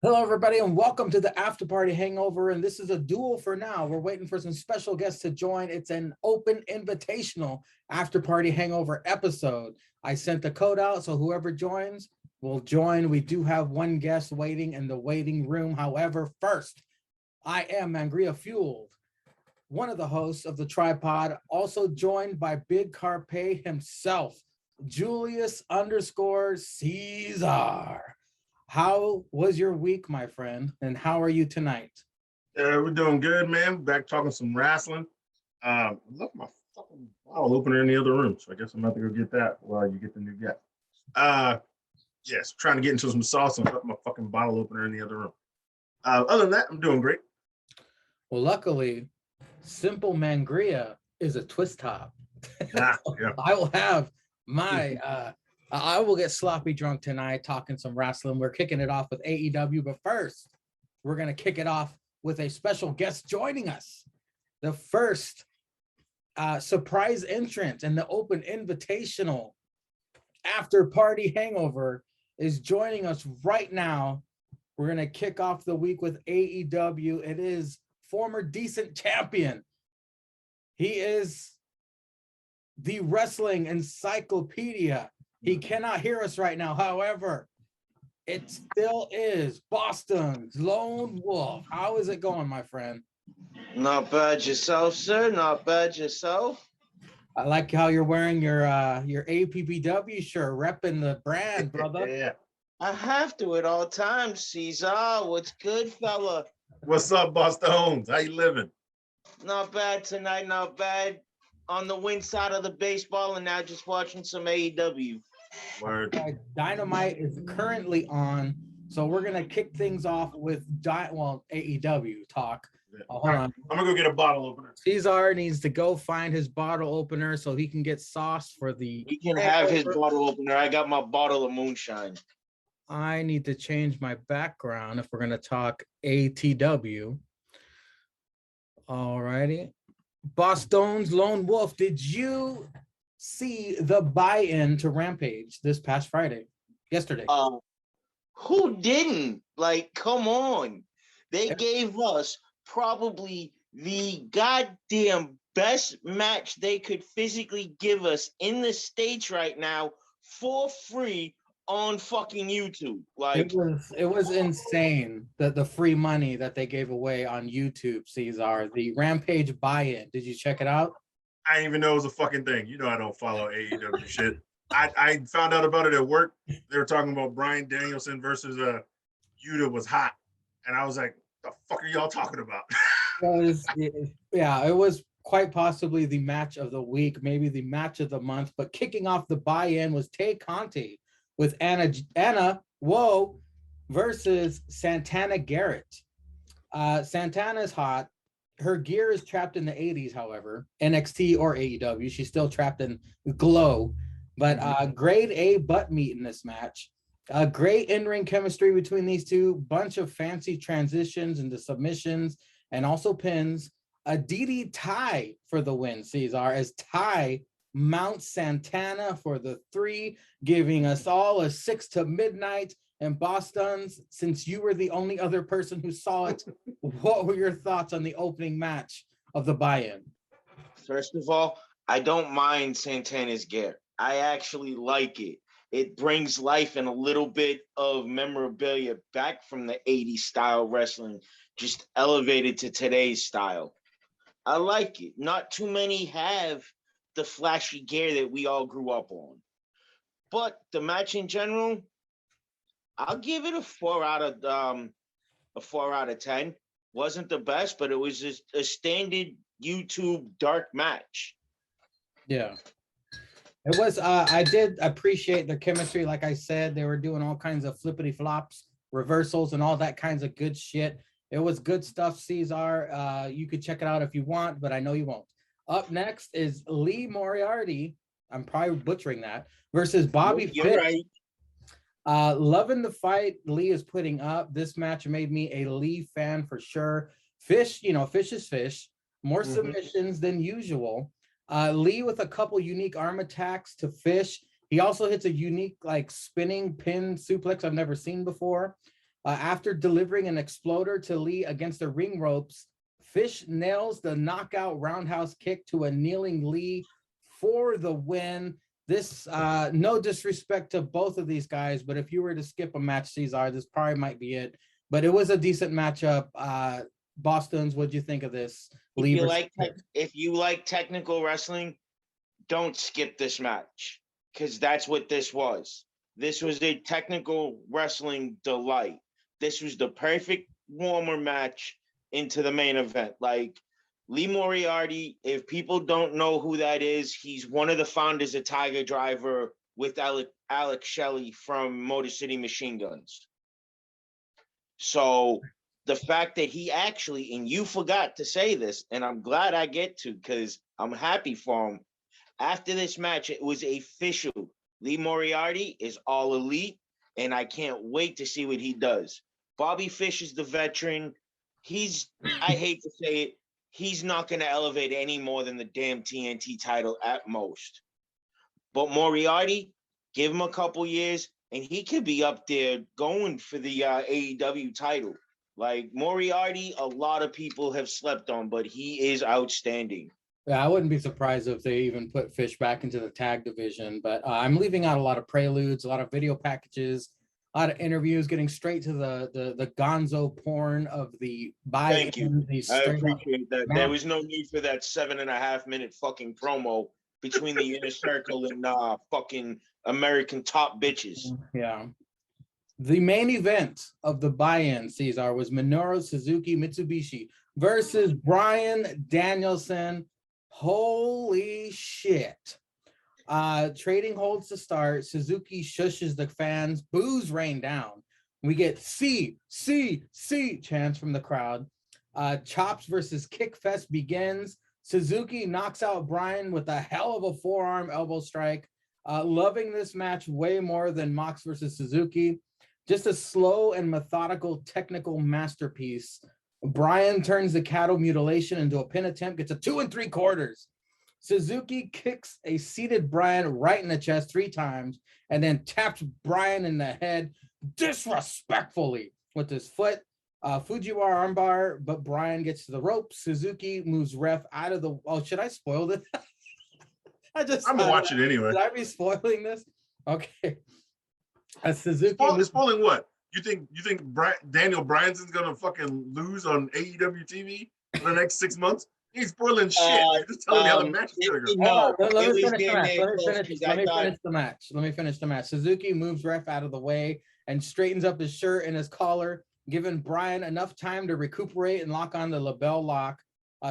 Hello, everybody, and welcome to the After Party Hangover. And this is a duel for now. We're waiting for some special guests to join. It's an open invitational After Party Hangover episode. I sent the code out, so whoever joins will join. We do have one guest waiting in the waiting room. However, first, I am Mangria Fueled, one of the hosts of the Tripod, also joined by Big Carpe himself, Julius_Caesar. How was your week, my friend? And how are you tonight? We're doing good, man. Back talking some wrestling. I left my fucking bottle opener in the other room, so I guess I'm about to go get that while you get the new guest. Yes, trying to get into some sauce and left my fucking bottle opener in the other room. Other than that, I'm doing great. Well, luckily, Simple Mangria is a twist top. Yeah. I will have my I will get sloppy drunk tonight talking some wrestling. We're kicking it off with AEW, but first, we're going to kick it off with a special guest joining us. The first surprise entrant in the open invitational After Party Hangover is joining us right now. We're going to kick off the week with AEW. It is former decent champion. He is the wrestling encyclopedia. He cannot hear us right now. However, it still is Bostonz Lone Wolf. How is it going, my friend? Not bad yourself, sir. Not bad yourself. I like how you're wearing your APPW shirt, repping the brand, brother. Yeah. I have to at all times, Caesar. What's good, fella? What's up, Bostonz? How you living? Not bad tonight, not bad. On the win side of the baseball, and now just watching some AEW. Word. Dynamite is currently on, so we're gonna kick things off with AEW talk. Hold on. I'm gonna go get a bottle opener. Caesar needs to go find his bottle opener so he can get sauce for the. He can have his bottle opener. I got my bottle of moonshine. I need to change my background if we're gonna talk ATW. All righty. Bostonz Lone Wolf, did you see the buy-in to Rampage this past yesterday? Who didn't? Like, come on. They gave us probably the goddamn best match they could physically give us in the States right now for free on fucking YouTube. Like, it was insane that the free money that they gave away on YouTube, Caesar, the Rampage buy-in. Did you check it out? I didn't even know it was a fucking thing. You know I don't follow AEW shit. I found out about it at work. They were talking about Bryan Danielson versus Yuta was hot. And I was like, the fuck are y'all talking about? It was quite possibly the match of the week, maybe the match of the month. But kicking off the buy-in was Tay Conti with Anna Woe versus Santana Garrett. Santana's hot. Her gear is trapped in the 80s, however, NXT or AEW. She's still trapped in Glow. But grade A butt meat in this match. Great in-ring chemistry between these two. Bunch of fancy transitions into submissions and also pins. A DD tie for the win, Caesar, as Ty mounts Santana for the 3, giving us all a 6 to midnight. And Bostonz, since you were the only other person who saw it, what were your thoughts on the opening match of the buy-in? First of all, I don't mind Santana's gear. I actually like it. It brings life and a little bit of memorabilia back from the 80s style wrestling, just elevated to today's style. I like it. Not too many have the flashy gear that we all grew up on. But the match in general, I'll give it a 4 out of 10. Wasn't the best, but it was just a standard YouTube dark match. Yeah. It was, I did appreciate the chemistry. Like I said, they were doing all kinds of flippity flops, reversals, and all that kinds of good shit. It was good stuff, Caesar. You could check it out if you want, but I know you won't. Up next is Lee Moriarty. I'm probably butchering that. Versus Bobby Fish. Right. Loving the fight Lee is putting up. This match made me a Lee fan for sure. Fish, Fish is Fish. More submissions than usual. Lee with a couple unique arm attacks to Fish. He also hits a unique spinning pin suplex I've never seen before. After delivering an exploder to Lee against the ring ropes, Fish nails the knockout roundhouse kick to a kneeling Lee for the win. This, no disrespect to both of these guys, but if you were to skip a match, Cesar, this probably might be it. But it was a decent matchup. Bostonz, what'd you think of this? If you like technical wrestling, don't skip this match, because that's what this was. This was a technical wrestling delight. This was the perfect warmer match into the main event. Like, Lee Moriarty, if people don't know who that is, he's one of the founders of Tiger Driver with Alex Shelley from Motor City Machine Guns. So the fact that he actually, and you forgot to say this, and I'm glad I get to, because I'm happy for him. After this match, it was official. Lee Moriarty is all elite, and I can't wait to see what he does. Bobby Fish is the veteran. I hate to say it, he's not going to elevate any more than the damn TNT title at most. But Moriarty, give him a couple years, and he could be up there going for the AEW title. Like, Moriarty, a lot of people have slept on, but he is outstanding. Yeah, I wouldn't be surprised if they even put Fish back into the tag division, but I'm leaving out a lot of preludes, a lot of video packages, a lot of interviews, getting straight to the gonzo porn of the buy-in. Thank you. I appreciate that. There was no need for that 7.5-minute fucking promo between the Inner Circle and fucking American Top Bitches. Yeah. The main event of the buy-in, Cesar, was Minoru Suzuki Mitsubishi versus Bryan Danielson. Holy shit. Trading holds to start. Suzuki shushes the fans. Boos rain down. We get C chants from the crowd. Chops versus Kickfest begins. Suzuki knocks out Bryan with a hell of a forearm elbow strike. Loving this match way more than Mox versus Suzuki. Just a slow and methodical technical masterpiece. Bryan turns the cattle mutilation into a pin attempt, gets a 2 3/4. Suzuki kicks a seated Bryan right in the chest 3 times and then taps Bryan in the head disrespectfully with his foot. Fujiwara armbar, but Bryan gets to the ropes. Suzuki moves ref out of the... Oh, should I spoil this? I'm gonna watch it anyway. Should I be spoiling this? Okay. Suzuki... Spoiling what? You think Daniel Bryan's is gonna fucking lose on AEW TV for the next 6 months? He's spoiling shit. Just telling me how the match is gonna go. No, let me finish the match. Suzuki moves ref out of the way and straightens up his shirt and his collar, giving Bryan enough time to recuperate and lock on the label lock.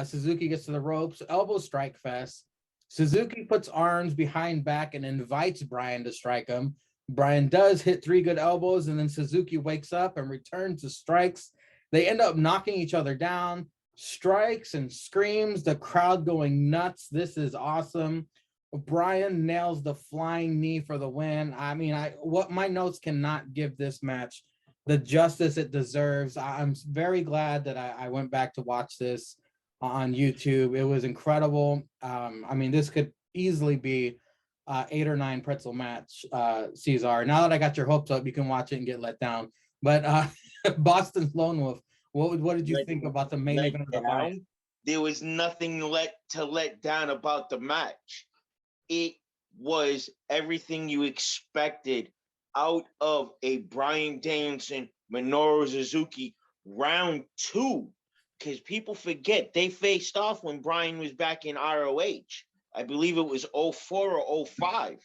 Suzuki gets to the ropes, elbow strike fest. Suzuki puts arms behind back and invites Bryan to strike him. Bryan does hit 3 good elbows, and then Suzuki wakes up and returns to strikes. They end up knocking each other down, strikes and screams, the crowd going nuts. This is awesome. Bryan nails the flying knee for the win. I mean, what my notes cannot give this match the justice it deserves. I'm very glad that I went back to watch this on YouTube. It was incredible. I mean, this could easily be 8 or 9 pretzel match, Cesar. Now that I got your hopes up, you can watch it and get let down. But Boston's Lone Wolf, what did you think about the main event of the night? There was nothing to let down about the match. It was everything you expected out of a Bryan Danielson, Minoru Suzuki round 2. Because people forget they faced off when Bryan was back in ROH. I believe it was 04 or 05.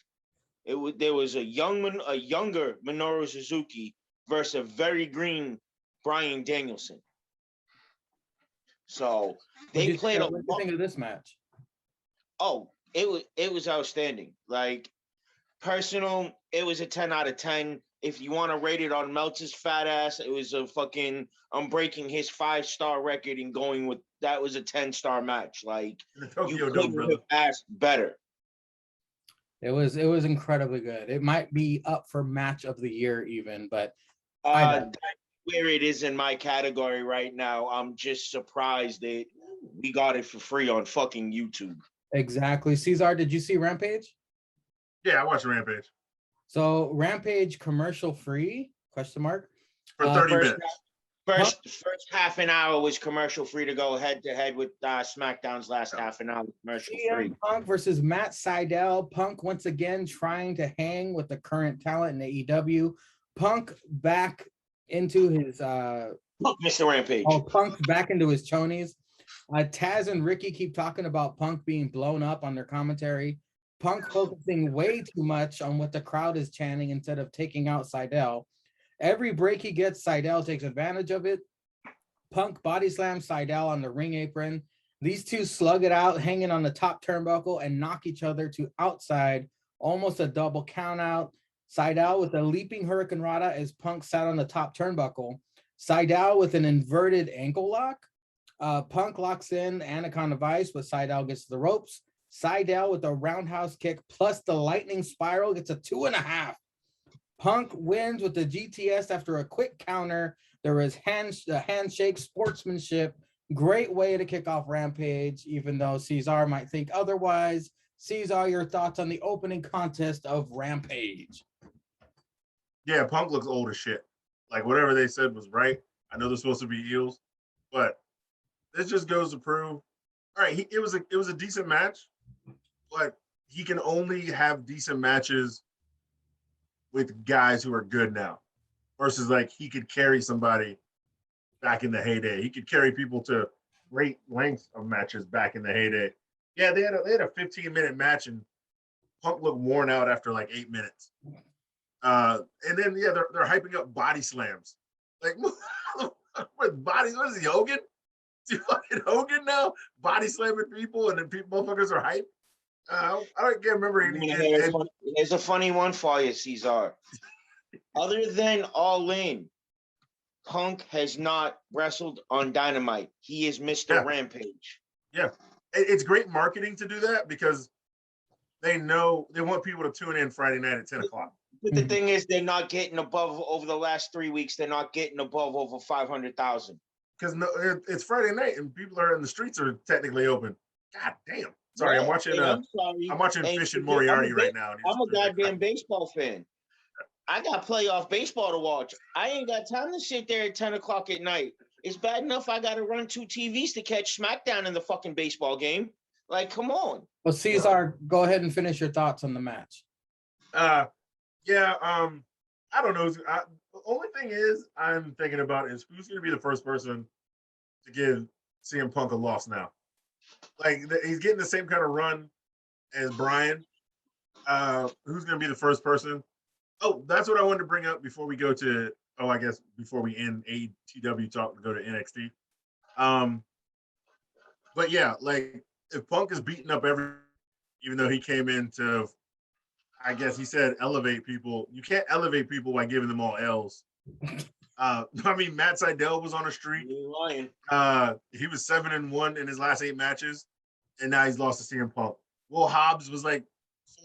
There was a younger Minoru Suzuki versus a very green Bryan Danielson. So they played a... What do you think of this match? Oh, it was outstanding. Like, personal, it was a 10 out of 10. If you want to rate it on Meltzer's fat ass, it was a fucking... I'm breaking his 5-star record and going with... That was a 10-star match. Like, you couldn't have asked better. It was incredibly good. It might be up for match of the year even, but that's where it is in my category right now. I'm just surprised that we got it for free on fucking YouTube. Exactly. Cesar, did you see Rampage? Yeah, I watched Rampage. So Rampage commercial free, ? for 30 minutes. First half an hour was commercial free to go head to head with SmackDown's last half an hour commercial free. CM Punk versus Matt Sydal. Punk once again trying to hang with the current talent in AEW. Punk back into his Mr. Rampage. Punk's back into his chonies. Taz and Ricky keep talking about Punk being blown up on their commentary. Punk focusing way too much on what the crowd is chanting instead of taking out Sydal. Every break he gets, Sydal takes advantage of it. Punk body slams Sydal on the ring apron. These two slug it out, hanging on the top turnbuckle, and knock each other to outside, almost a double count out. Sydal with a leaping Hurricane Rana as Punk sat on the top turnbuckle. Sydal with an inverted ankle lock. Punk locks in Anaconda Vice, but Sydal gets the ropes. Sydal with a roundhouse kick plus the lightning spiral gets a 2.5. Punk wins with the GTS after a quick counter. There was handshake, sportsmanship. Great way to kick off Rampage, even though Cesar might think otherwise. Cesar, your thoughts on the opening contest of Rampage? Yeah, Punk looks old as shit. Like, whatever they said was right. I know they're supposed to be heels, but this just goes to prove, all right, it was a decent match, but he can only have decent matches with guys who are good now, versus like he could carry somebody back in the heyday. He could carry people to great lengths of matches back in the heyday. Yeah, they had a 15-minute match and Punk looked worn out after like 8 minutes. And then they're hyping up body slams. Like with bodies, what is he, Hogan? Is he fucking Hogan now? Body slamming people and then motherfuckers are hyped. I can't remember any. There's a funny one for you, Cesar. Other than All In, Punk has not wrestled on Dynamite. He is Mr. Rampage. Yeah. It's great marketing to do that because they know they want people to tune in Friday night at 10 o'clock. But the thing is, they're not getting above, over the last 3 weeks, they're not getting above over 500,000. Because it's Friday night and people are in the streets are technically open. God damn. Sorry, I'm watching. I'm watching Fish and Moriarty right now. I'm a goddamn baseball fan. I got playoff baseball to watch. I ain't got time to sit there at 10 o'clock at night. It's bad enough I got to run 2 TVs to catch SmackDown in the fucking baseball game. Like, come on. Well, Cesar, go ahead and finish your thoughts on the match. I don't know. The only thing is I'm thinking about is who's going to be the first person to give CM Punk a loss now. Like, he's getting the same kind of run as Brian. Who's going to be the first person? Oh, that's what I wanted to bring up before we go to, I guess before we end AEW talk to go to NXT. But yeah, like, if Punk is beating up even though he came in to, I guess he said elevate people. You can't elevate people by giving them all L's. I mean, Matt Sydal was on a streak. He was 7-1 in his last 8 matches, and now he's lost to CM Punk. Will Hobbs was like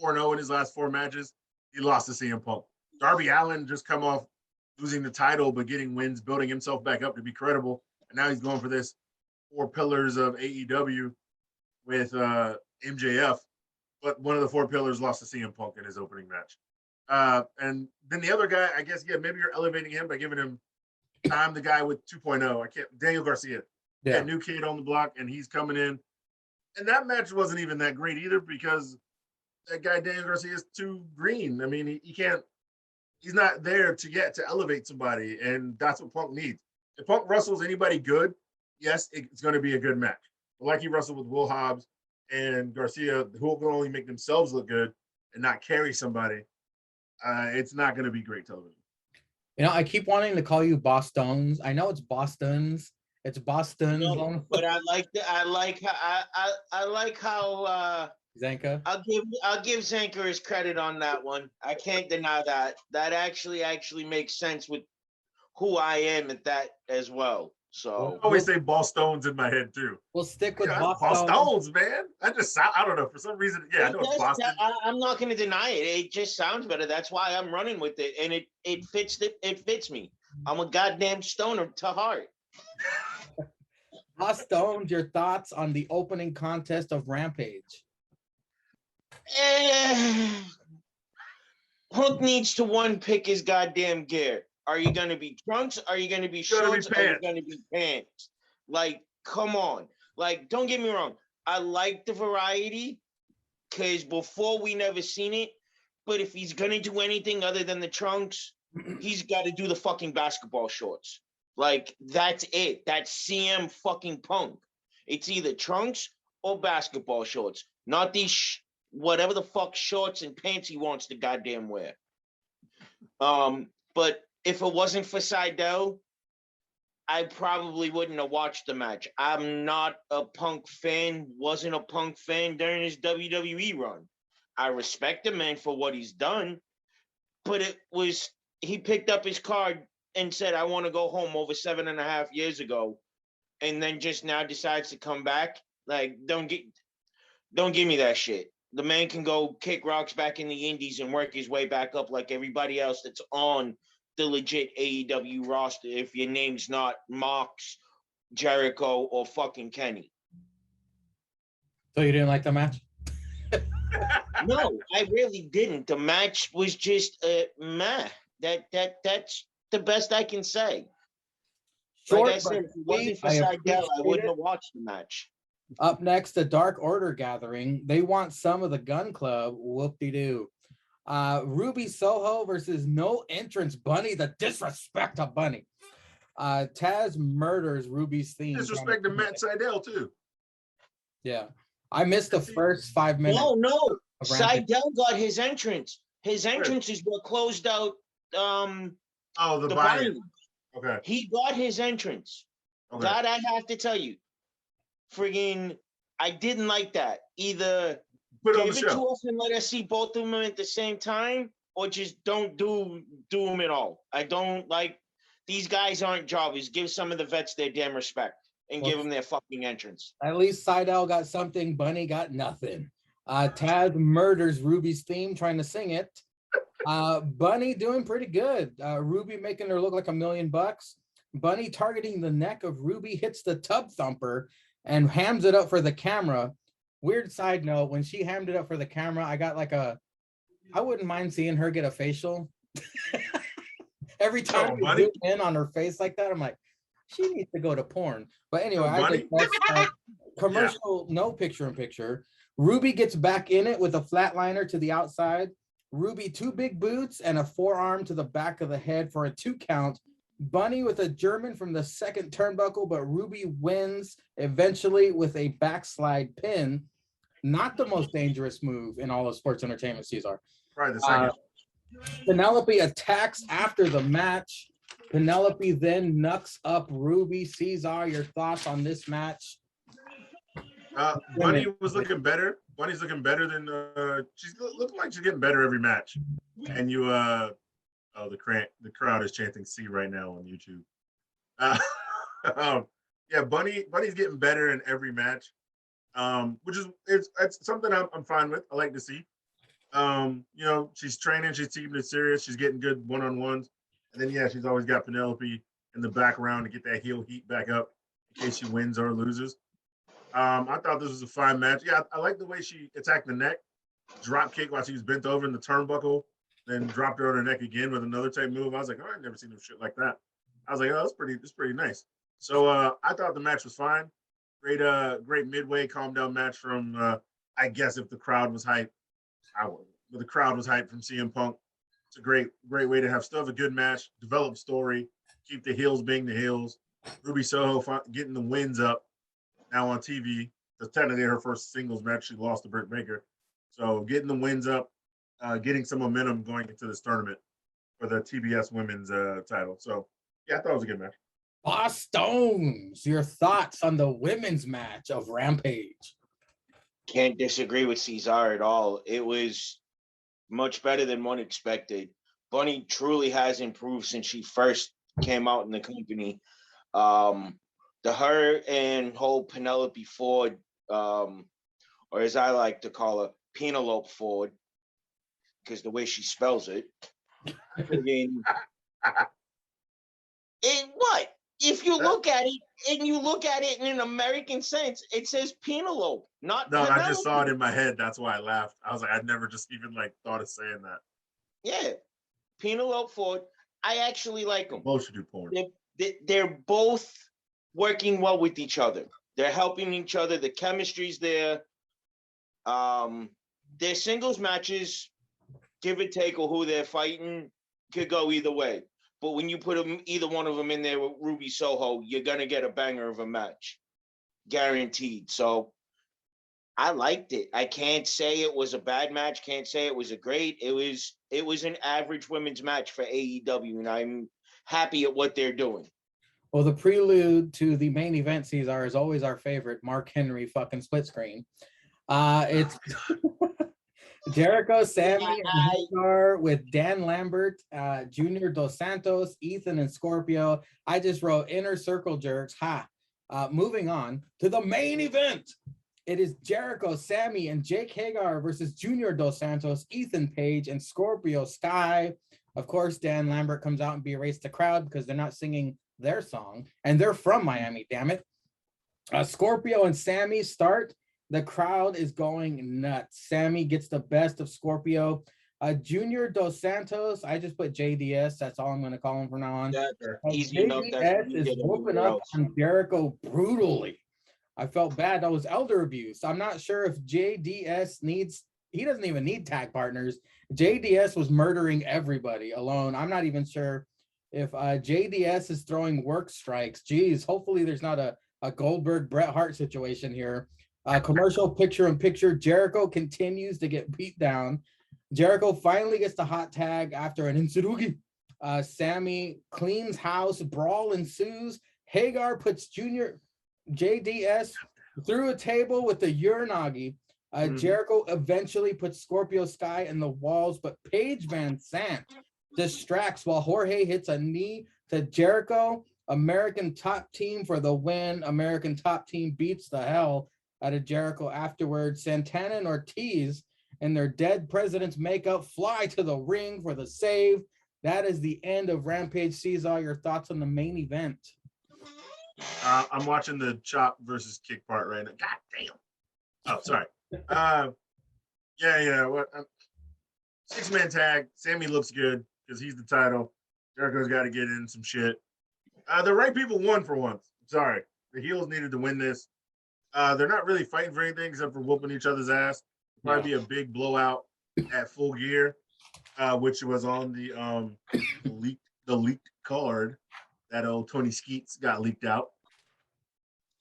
4-0 in his last 4 matches. He lost to CM Punk. Darby Allin just come off losing the title, but getting wins, building himself back up to be credible. And now he's going for this 4 pillars of AEW with MJF. But one of the 4 pillars lost to CM Punk in his opening match. And then the other guy, I guess, maybe you're elevating him by giving him time, the guy with 2.0. Daniel Garcia. Yeah. That new kid on the block, and he's coming in. And that match wasn't even that great either because that guy, Daniel Garcia, is too green. I mean, he's not there to elevate somebody, and that's what Punk needs. If Punk wrestles anybody good, yes, it's going to be a good match. But like he wrestled with Will Hobbs and Garcia, who can only make themselves look good and not carry somebody, it's not going to be great television. You know, I keep wanting to call you Bostonz. I know it's Bostonz. It's Bostonz. No, but I like how Zanka. I'll give Zanka his credit on that one. I can't deny that. That actually makes sense with who I am at that as well. So I always say Bostonz in my head too. We'll stick with Bostonz, man. I don't know, for some reason. Yeah, I know it's Boston. I'm not going to deny it. It just sounds better. That's why I'm running with it, and it fits me. I'm a goddamn stoner to heart. Bostonz, your thoughts on the opening contest of Rampage? Punk needs to pick his goddamn gear. Are you going to be trunks? Are you going to be It's gonna be shorts? Are you pants. going to be pants? Like, come on. Like, don't get me wrong. I like the variety because before we never seen it. But if he's going to do anything other than the trunks, he's got to do the fucking basketball shorts. Like, that's it. That's CM fucking Punk. It's either trunks or basketball shorts, not these whatever the fuck shorts and pants he wants to goddamn wear. But if it wasn't for Seidel, I probably wouldn't have watched the match. I'm not a Punk fan, wasn't a Punk fan during his WWE run. I respect the man for what he's done, but he picked up his card and said, I want to go home over 7.5 years ago, and then just now decides to come back. Like, don't give me that shit. The man can go kick rocks back in the indies and work his way back up like everybody else that's on the legit AEW roster if your name's not Mox, Jericho, or fucking Kenny. So you didn't like the match? No, I really didn't. The match was just meh. That's the best I can say. Short, like I said, if it wasn't for Seidel, I wouldn't have watched the match. Up next, the Dark Order gathering. They want some of the Gun Club. Whoop-de-doo. Ruby Soho versus no entrance Bunny. The disrespect of Bunny. Taz murders Ruby's theme. Disrespect to Matt Seidel too. Yeah, I missed the first 5 minutes. No. Seidel got his entrance. His entrance is what closed out. The buy-in. Okay. He got his entrance. Okay. That I have to tell you. Friggin', I didn't like that. Either give it to us and let us see both of them at the same time, or just don't do them at all. I don't like, these guys aren't jobbers. Give some of the vets their damn respect and give them their fucking entrance. At least Seidel got something. Bunny got nothing. Taz murders Ruby's theme trying to sing it. Bunny doing pretty good. Ruby making her look like $1 million. Bunny targeting the neck of Ruby, hits the tub thumper and hams it up for the camera. Weird side note, when she hammed it up for the camera, I got like I wouldn't mind seeing her get a facial. Every time we zoom in on her face like that, I'm like, she needs to go to porn. But anyway, commercial, no picture-in-picture. Ruby gets back in it with a flatliner to the outside. Ruby 2 big boots and a forearm to the back of the head for a 2 count. Bunny with a German from the second turnbuckle, but Ruby wins eventually with a backslide pin. Not the most dangerous move in all of sports entertainment, Cesar. Right, the second. Penelope attacks after the match. Penelope then knucks up Ruby. Cesar, your thoughts on this match? Bunny was looking better. Bunny's looking better than she's looking like she's getting better every match. And you the crowd is chanting C right now on YouTube. Bunny's getting better in every match. Which is it's something I'm fine with. I like to see. She's training, she's taking it serious, she's getting good one-on-ones. And then she's always got Penelope in the background to get that heel heat back up in case she wins or loses. I thought this was a fine match. Yeah, I like the way she attacked the neck, drop kick while she was bent over in the turnbuckle, then dropped her on her neck again with another type move. I was like, I've never seen no shit like that. I was like, that's pretty nice. So I thought the match was fine. Great midway, calm down match from I guess if the crowd was hyped, but the crowd was hyped from CM Punk. It's a great way to still have a good match, develop story, keep the heels being the heels. Ruby Soho getting the wins up now on TV. It's technically her first singles match. She lost to Britt Baker. So getting the wins up, getting some momentum going into this tournament for the TBS women's title. So, I thought it was a good match. Bostonz, your thoughts on the women's match of Rampage? Can't disagree with Cesar at all. It was much better than one expected. Bunny truly has improved since she first came out in the company. Her and whole Penelope Ford, or as I like to call her, Penelope Ford, because the way she spells it. What? If you look at it and you look at it in an American sense, it says Penelope, not No, Penelope. I just saw it in my head. That's why I laughed. I was like, I'd never just even thought of saying that. Yeah. Penelope Ford. I actually like them. Both should do porn. They're both working well with each other. They're helping each other. The chemistry's there. Their singles matches, give or take, or who they're fighting, could go either way. But when you put either one of them in there with Ruby Soho, you're gonna get a banger of a match, guaranteed. So I liked it. I can't say it was a bad match. Can't say it was a great. It was an average women's match for AEW, and I'm happy at what they're doing. Well, the prelude to the main event, Cesar, is always our favorite Mark Henry fucking split screen. It's Jericho, Sammy, and Hagar with Dan Lambert, Junior Dos Santos, Ethan, and Scorpio. I just wrote inner circle jerks. Moving on to the main event. It is Jericho, Sammy, and Jake Hagar versus Junior Dos Santos, Ethan Page, and Scorpio Sky. Of course, Dan Lambert comes out and berates the crowd because they're not singing their song, and they're from Miami, damn it. Scorpio and Sammy start. The crowd is going nuts. Sammy gets the best of Scorpio. Junior Dos Santos, I just put JDS. That's all I'm going to call him from now on. JDS is whooping up on Jericho brutally. I felt bad. That was elder abuse. I'm not sure if JDS he doesn't even need tag partners. JDS was murdering everybody alone. I'm not even sure if JDS is throwing work strikes. Geez, hopefully there's not a Goldberg Bret Hart situation here. Commercial picture-in-picture. Jericho continues to get beat down. Jericho finally gets the hot tag after an Insurugi. Sammy cleans house. Brawl ensues. Hagar puts Junior JDS through a table with the Uranagi. Jericho eventually puts Scorpio Sky in the walls, but Paige Van Sant distracts while Jorge hits a knee to Jericho. American Top Team for the win. American Top Team beats the hell out of Jericho afterwards. Santana and Ortiz in their dead president's makeup fly to the ring for the save. That is the end of Rampage. Cesar, your thoughts on the main event? I'm watching the chop versus kick part right now. God damn. Oh, sorry. What? 6-man tag. Sammy looks good because he's the title. Jericho's got to get in some shit. The right people won for once. Sorry. The heels needed to win this. They're not really fighting for anything except for whooping each other's ass. Probably be a big blowout at Full Gear, which was on the leaked card. That old Tony Skeets got leaked out.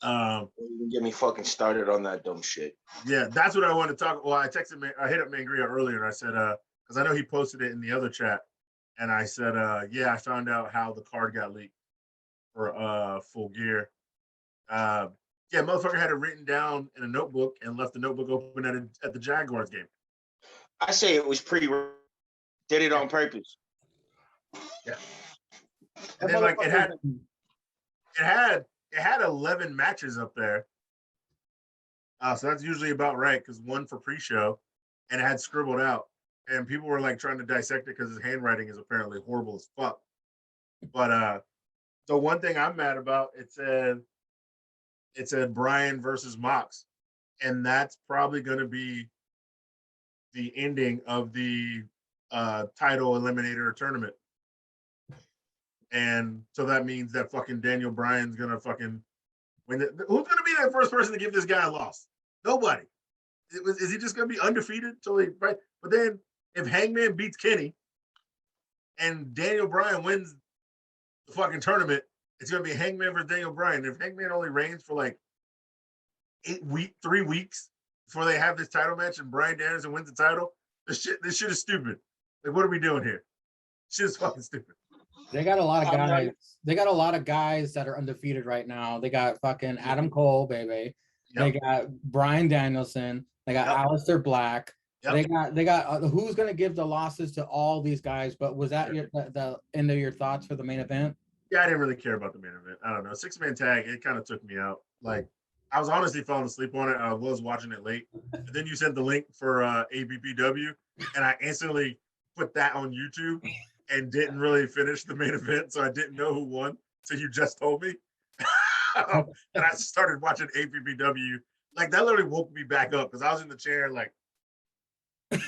Get me fucking started on that dumb shit. Yeah, that's what I want to talk. Well, I hit up Mangria earlier and I said, because I know he posted it in the other chat, and I said, I found out how the card got leaked for Full Gear. Motherfucker had it written down in a notebook and left the notebook open at the Jaguars game. I say it was did it on purpose. Yeah. And then like it had 11 matches up there. So that's usually about right, because one for pre-show, and it had scribbled out. And people were like trying to dissect it because his handwriting is apparently horrible as fuck. But the one thing I'm mad about, it said Brian versus Mox. And that's probably going to be the ending of the title eliminator tournament. And so that means that fucking Daniel Bryan's going to fucking win. Who's going to be that first person to give this guy a loss? Nobody. Is he just going to be undefeated? Right? But then if Hangman beats Kenny and Daniel Bryan wins the fucking tournament, it's going to be Hangman versus Daniel Bryan. If Hangman only reigns for like 3 weeks before they have this title match and Bryan Danielson wins the title, this shit is stupid. Like, what are we doing here? Shit is fucking stupid. They got a lot of guys. They got a lot of guys that are undefeated right now. They got fucking Adam Cole, baby. Yep. They got Bryan Danielson. They got Aleister Black. Yep. They got who's going to give the losses to all these guys? But was that the end of your thoughts for the main event? Yeah, I didn't really care about the main event. I don't know. 6-man tag, it kind of took me out. Like, I was honestly falling asleep on it. I was watching it late. And then you sent the link for ABPW, and I instantly put that on YouTube and didn't really finish the main event, so I didn't know who won. So you just told me. And I started watching ABPW. Like, that literally woke me back up because I was in the chair like, it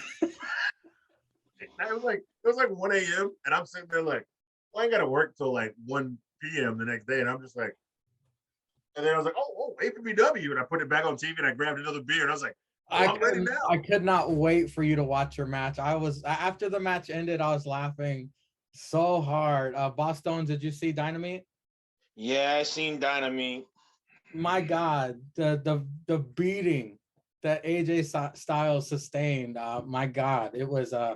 was like 1 a.m. and I'm sitting there like, well, I ain't got to work till like 1 p.m. the next day. And I'm just like, and then I was like, oh, AEW. And I put it back on TV and I grabbed another beer. And I was like, I'm ready now. I could not wait for you to watch your match. After the match ended, I was laughing so hard. Bostonz, did you see Dynamite? Yeah, I seen Dynamite. My God, the beating that AJ Styles sustained. My God, it was Am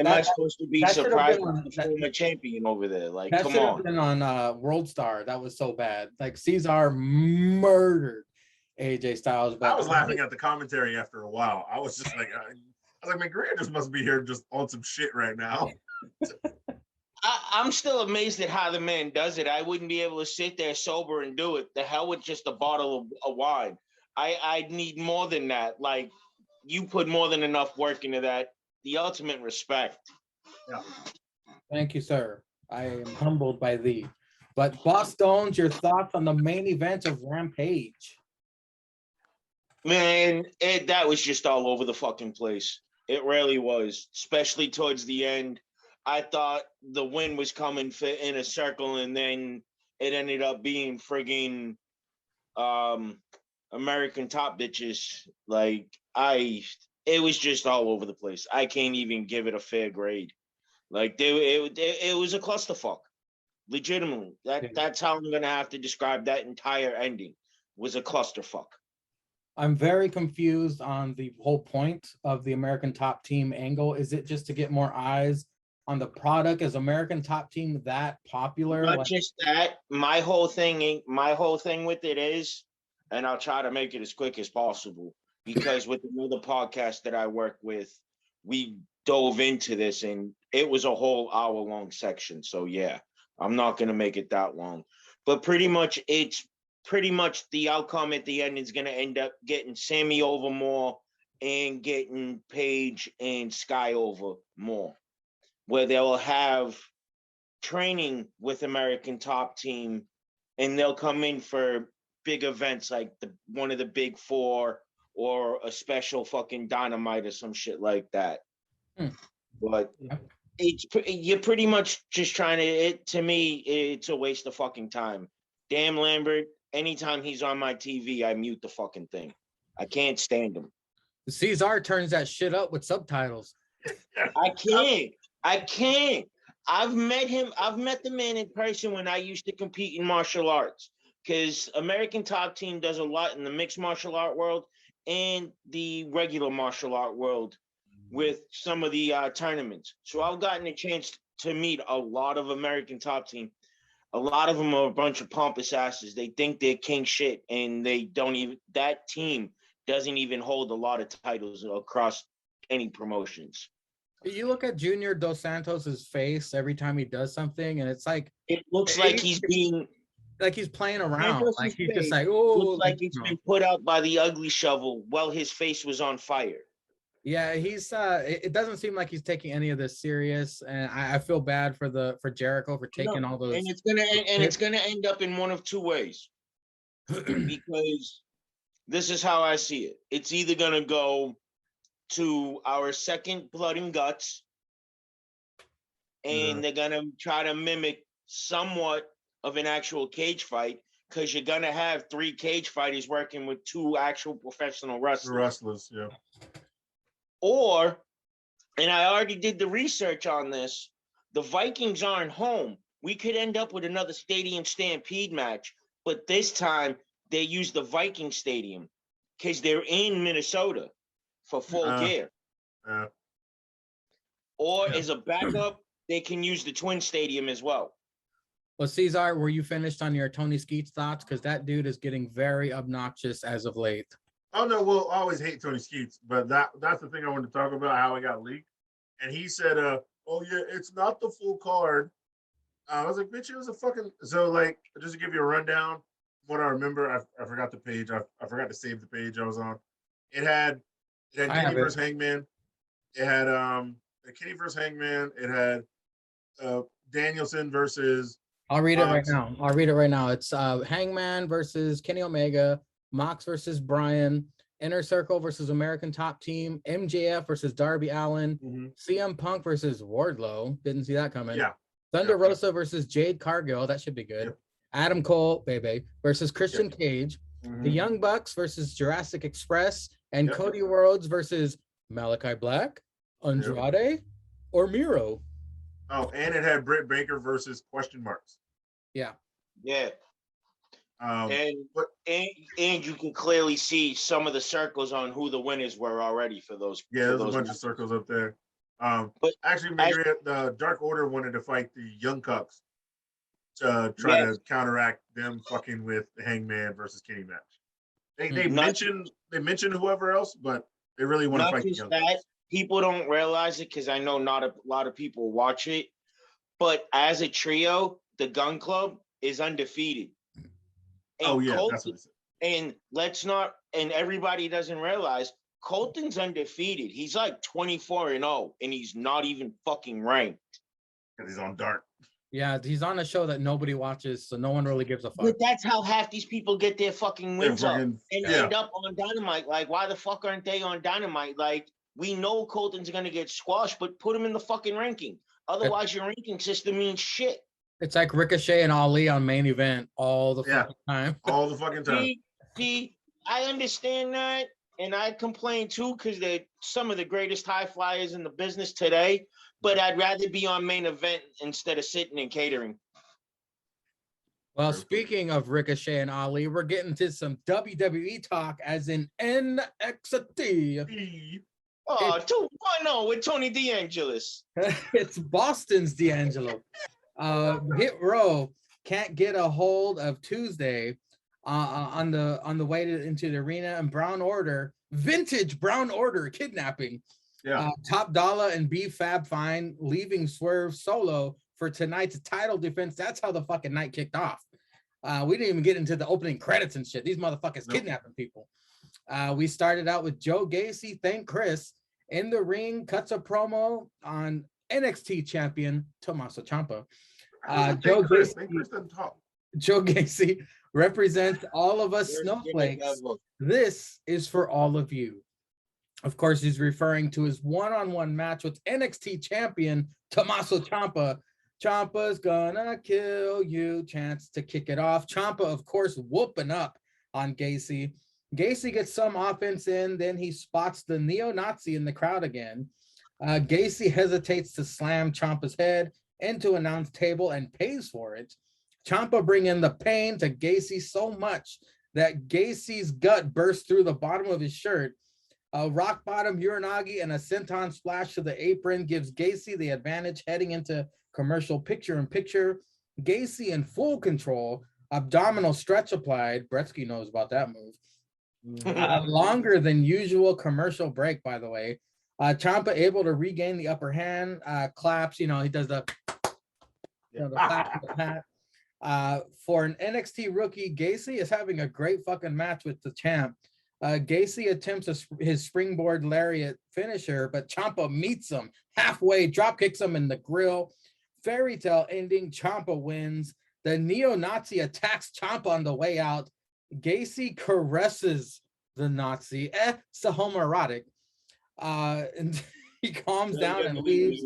I supposed to be surprised with the that, former champion over there? Like, that come should on. have been on World Star. That was so bad. Like Cesar murdered AJ Styles. But I was laughing at the commentary after a while. I was just like, man, Grant just must be here just on some shit right now. I'm still amazed at how the man does it. I wouldn't be able to sit there sober and do it. The hell with just a bottle of wine. I need more than that. Like, you put more than enough work into that. The ultimate respect. Yeah. Thank you, sir. I am humbled by thee. But Bostonz, your thoughts on the main event of Rampage? Man, that was just all over the fucking place. It really was, especially towards the end. I thought the win was coming in a circle, and then it ended up being frigging American Top bitches. Like, it was just all over the place. I can't even give it a fair grade. Like, it was a clusterfuck. Legitimately. That's how I'm gonna have to describe that entire ending. Was a clusterfuck. I'm very confused on the whole point of the American Top Team angle. Is it just to get more eyes on the product? Is American Top Team that popular? Not just that. My whole thing with it is, and I'll try to make it as quick as possible, because with another podcast that I work with, we dove into this and it was a whole hour-long section. So yeah, I'm not gonna make it that long. But pretty much the outcome at the end is gonna end up getting Sammy over more and getting Paige and Sky over more, where they will have training with American Top Team, and they'll come in for big events like one of the big four or a special fucking Dynamite or some shit like that. But you're pretty much just trying to me, it's a waste of fucking time. Damn Lambert, anytime he's on my TV, I mute the fucking thing. I can't stand him. Cesar turns that shit up with subtitles. I can't. I've met the man in person when I used to compete in martial arts, because American Top Team does a lot in the mixed martial art world and the regular martial art world with some of the tournaments. So I've gotten a chance to meet a lot of American Top Team. A lot of them are a bunch of pompous asses. They think they're king shit, and that team doesn't even hold a lot of titles across any promotions. You look at Junior Dos Santos's face every time he does something, and it's like it looks like he's being like he's playing around. Santos's like he's face just like, looks like it's been put out by the ugly shovel while his face was on fire. Yeah, he's it doesn't seem like he's taking any of this serious, and I feel bad for Jericho for taking all those. And it's gonna end up in one of two ways. Because this is how I see it. It's either gonna go to our second Blood and Guts, and they're gonna try to mimic somewhat of an actual cage fight, because you're gonna have 3 cage fighters working with 2 actual professional wrestlers. Yeah. Or, and I already did the research on this, the Vikings aren't home. We could end up with another Stadium Stampede match, but this time they use the Viking Stadium because they're in Minnesota for Full Gear. Or as a backup, they can use the Twin Stadium as well. Well, Cesar, were you finished on your Tony Skeets thoughts? Because that dude is getting very obnoxious as of late. Oh no, well, I always hate Tony Skeets, but that's the thing I wanted to talk about, how it got leaked. And he said, oh yeah, it's not the full card. I was like, bitch, it was a fucking, so like, just to give you a rundown, what I remember, I forgot the page, I forgot to save the page I was on. It had Kenny versus Hangman. It had Kenny versus Hangman. It had Danielson versus I'll read it right now. It's Hangman versus Kenny Omega, Mox versus Bryan, Inner Circle versus American Top Team, MJF versus Darby Allin, CM Punk versus Wardlow. Didn't see that coming. Yeah. Thunder Rosa versus Jade Cargill. That should be good. Yep. Adam Cole, baby, versus Christian Cage. Mhm. The Young Bucks versus Jurassic Express. And Yep. Cody Rhodes versus Malachi Black, Andrade, or Miro. Oh, and it had Britt Baker versus question marks. Yeah. Yeah. And but you can clearly see some of the circles on who the winners were already for those. yeah, there's a bunch matches. of circles up there. But actually, the Dark Order wanted to fight the Young Cucks to try to counteract them fucking with the Hangman versus Kenny match. They mentioned whoever else, but they really want to fight the Young Cucks. People don't realize it because I know not a lot of people watch it, but as a trio, the Gun Club is undefeated. And that's what it said. And everybody doesn't realize Colton's undefeated. He's like 24-0, and he's not even fucking ranked. Because he's on Dark. Yeah, he's on a show that nobody watches, so no one really gives a fuck. But that's how half these people get their fucking wins up and end up on Dynamite. Like, why the fuck aren't they on Dynamite? Like, we know Colton's gonna get squashed, but put him in the fucking ranking. Otherwise, your ranking system means shit. It's like Ricochet and Ali on Main Event all the fucking time. All the fucking time. See, I understand that, and I complain too because they're some of the greatest high flyers in the business today. But I'd rather be on Main Event instead of sitting and catering. Well, speaking of Ricochet and Ali, we're getting to some WWE talk, as in NXT. Oh, 2.0 with Tony D'Angelis. It's Bostonz D'Angelo. Hit Row can't get a hold of Tuesday on the way into the arena, and vintage Brown Order kidnapping. Yeah. Top Dollar and B Fab Fine leaving Swerve solo for tonight's title defense. That's how the fucking night kicked off. We didn't even get into the opening credits and shit. These motherfuckers kidnapping people. We started out with Joe Gacy, thank Chris, in the ring, cuts a promo on NXT champion Tommaso Ciampa. Joe Gacy represents all of us snowflakes. This is for all of you. Of course, he's referring to his one-on-one match with NXT champion Tommaso Ciampa. Ciampa's gonna kill you. Chance to kick it off. Ciampa, of course, whooping up on Gacy. Gacy gets some offense in, then he spots the neo-Nazi in the crowd again. Gacy hesitates to slam Ciampa's head into an announce table and pays for it. Ciampa bringing the pain to Gacy so much that Gacy's gut bursts through the bottom of his shirt. A rock bottom Uranagi and a senton splash to the apron gives Gacy the advantage heading into commercial picture-in-picture. Gacy in full control, abdominal stretch applied. Bretsky knows about that move. Longer than usual commercial break, by the way. Ciampa able to regain the upper hand, claps, he does the clap with the pat. For an NXT rookie, Gacy is having a great fucking match with the champ. Gacy attempts his springboard lariat finisher, but Ciampa meets him halfway, drop kicks him in the grill. Fairy tale ending, Ciampa wins. The neo-Nazi attacks Ciampa on the way out. Gacy caresses the Nazi. It's a homoerotic. And he calms down and leaves.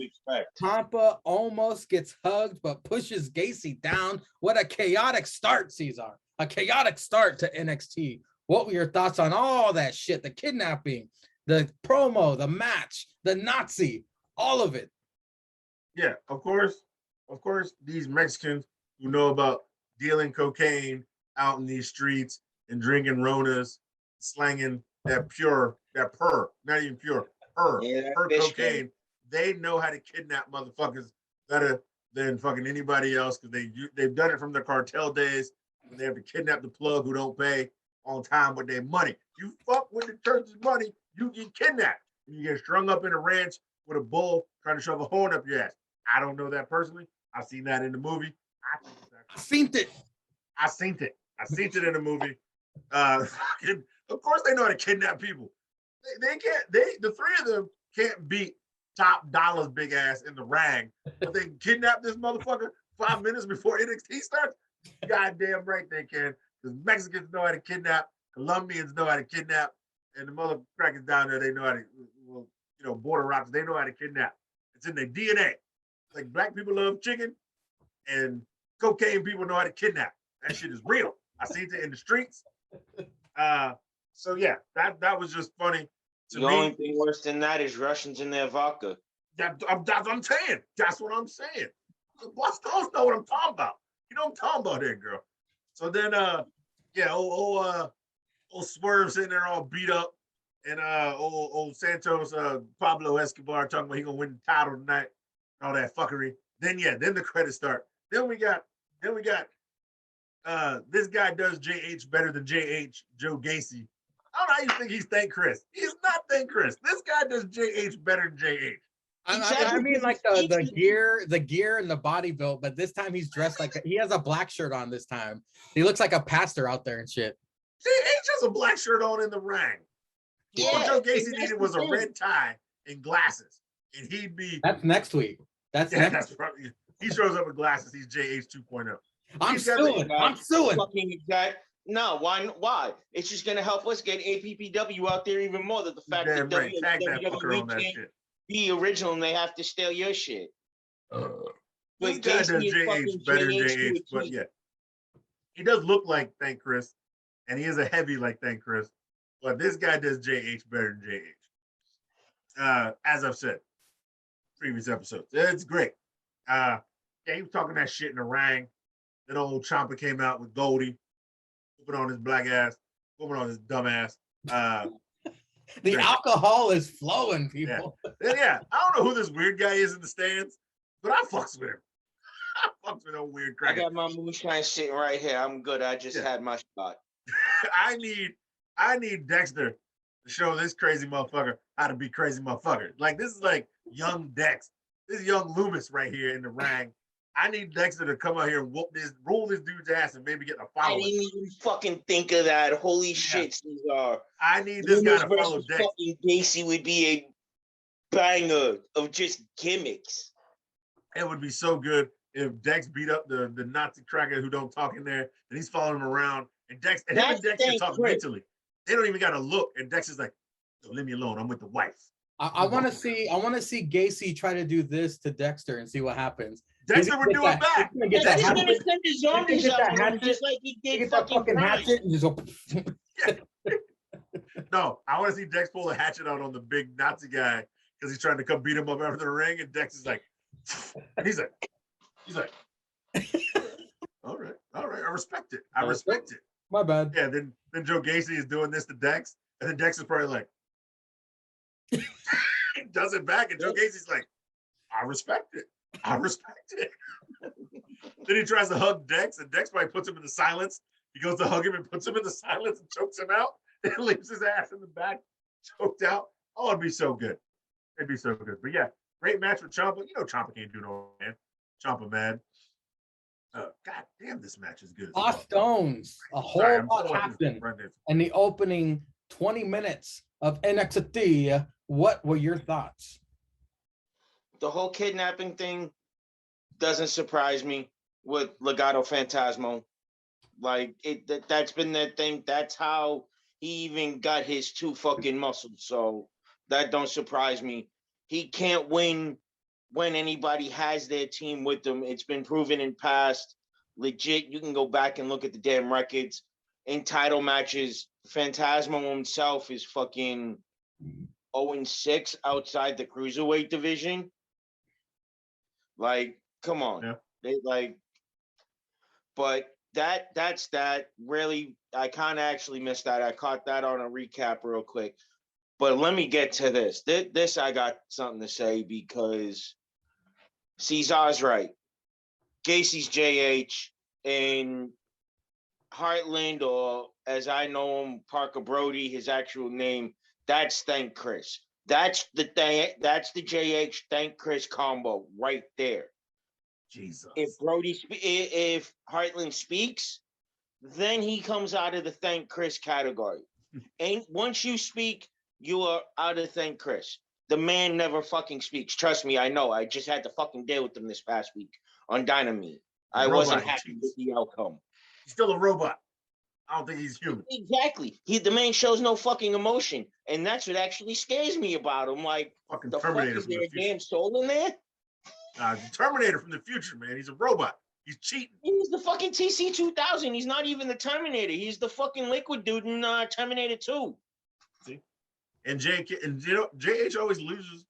Ciampa almost gets hugged, but pushes Gacy down. What a chaotic start, Cesar. A chaotic start to NXT. What were your thoughts on all that shit? The kidnapping, the promo, the match, the Nazi, all of it. Yeah, of course, these Mexicans who know about dealing cocaine out in these streets and drinking Ronas, slanging that pur, not even pure, cocaine. They know how to kidnap motherfuckers better than fucking anybody else because they've done it from the cartel days when they have to kidnap the plug who don't pay on time with their money. You fuck with the church's money, you get kidnapped. You get strung up in a ranch with a bull trying to shove a horn up your ass. I don't know that personally. I've seen that in the movie. I seen it in the movie. Of course they know how to kidnap people. The three of them can't beat Top Dollar's big ass in the rag, but they kidnap this motherfucker 5 minutes before NXT starts. Goddamn right they can. Because Mexicans know how to kidnap, Colombians know how to kidnap, and the motherfuckers down there, they know how to, border rocks, they know how to kidnap. It's in their DNA. Like black people love chicken, and cocaine people know how to kidnap. That shit is real. I seen it in the streets. So yeah, that was just funny to The me. only thing worse than that is Russians in their vodka. That's what I'm saying. That's what I'm saying. The Bostonz know what I'm talking about. You know what I'm talking about there, girl. So then, old Swerve sitting there all beat up, and old Santos, Pablo Escobar talking about he gonna win the title tonight, all that fuckery. Then the credits start. Then we got this guy does JH better than JH, Joe Gacy. I don't know how you think he's Thank Chris. He's not Thank Chris. This guy does JH better than JH. I mean, like the gear and the body built, but this time he's dressed like he has a black shirt on. This time he looks like a pastor out there and shit. JH has a black shirt on in the ring. Yeah, All Joe Gacy needed was a red tie and glasses, and he'd be. That's next week. That's probably. He shows up with glasses. He's JH 2.0. I'm suing. Fucking exact. No, why? It's just gonna help us get APPW out there even more. That the fact that WWE can't be original and they have to steal your shit. This guy does JH better than JH, but yeah, he does look like Thank Chris, and he is a heavy like Thank Chris, but this guy does JH better than JH. As I've said, previous episodes, it's great. He was talking that shit in the ring. Then old Ciampa came out with Goldie, put on his black ass, put on his dumb ass. The alcohol is flowing, people. Yeah. I don't know who this weird guy is in the stands, but I fucks with him. I fucks with old weird cracker. I got my moonshine sitting right here. I'm good. I just had my shot. I need Dexter to show this crazy motherfucker how to be crazy motherfucker. Like, this is like young Dex. This is young Loomis right here in the ring. I need Dexter to come out here and roll this dude's ass and maybe get a follow. I didn't even fucking think of that. Holy shit, Cesar. I need this guy to follow Dex. Fucking Gacy would be a banger of just gimmicks. It would be so good if Dex beat up the Nazi cracker who don't talk in there, and he's following him around, and Dex can talk mentally. They don't even got to look, and Dex is like, "Leave me alone. I'm with the wife." I want to see Gacy try to do this to Dexter and see what happens. Dexter would do it back. He's gonna send his zombies out just like he did fucking hatchet and just go. No, I want to see Dex pull a hatchet out on the big Nazi guy because he's trying to come beat him up after the ring, and Dex is like, and he's like, all right, I respect it. I respect it. My bad. Yeah, then Joe Gacy is doing this to Dex, and then Dex is probably like, he does it back, and Joe Gacy's like, I respect it. Then he tries to hug Dex, and Dex probably puts him in the silence. He goes to hug him and puts him in the silence and chokes him out, and leaves his ass in the back, choked out. Oh, it'd be so good. It'd be so good. But yeah, great match with Ciampa. You know Ciampa can't do no man. Ciampa mad. God damn, this match is good. Bostonz. A whole lot happened in the opening 20 minutes of NXT. What were your thoughts? The whole kidnapping thing doesn't surprise me with Legado Fantasmo. Like, that's been that thing. That's how he even got his two fucking muscles. So that don't surprise me. He can't win when anybody has their team with them. It's been proven in past. Legit, you can go back and look at the damn records. In title matches, Fantasmo himself is fucking 0-6 outside the cruiserweight division. Like, come on. Yeah. But that's that. Really, I kind of actually missed that. I caught that on a recap real quick. But let me get to this. This I got something to say because Cesar's right. Gacy's JH and Heartland, or as I know him, Parker Brody, his actual name, that's Thank Chris. That's the JH Thank Chris combo right there. Jesus. If Heartland speaks, then he comes out of the Thank Chris category. And once you speak, you are out of Thank Chris. The man never fucking speaks. Trust me, I know. I just had to fucking deal with him this past week on Dynamite. I wasn't happy with the outcome. He's still a robot. I don't think he's human. Exactly. The man shows no fucking emotion. And that's what actually scares me about him. Like, fucking the Terminator fuck is from there the a damn soul in there? The Terminator from the future, man. He's a robot. He's cheating. He's the fucking TC2000. He's not even the Terminator. He's the fucking liquid dude in Terminator 2. See? And JH always loses.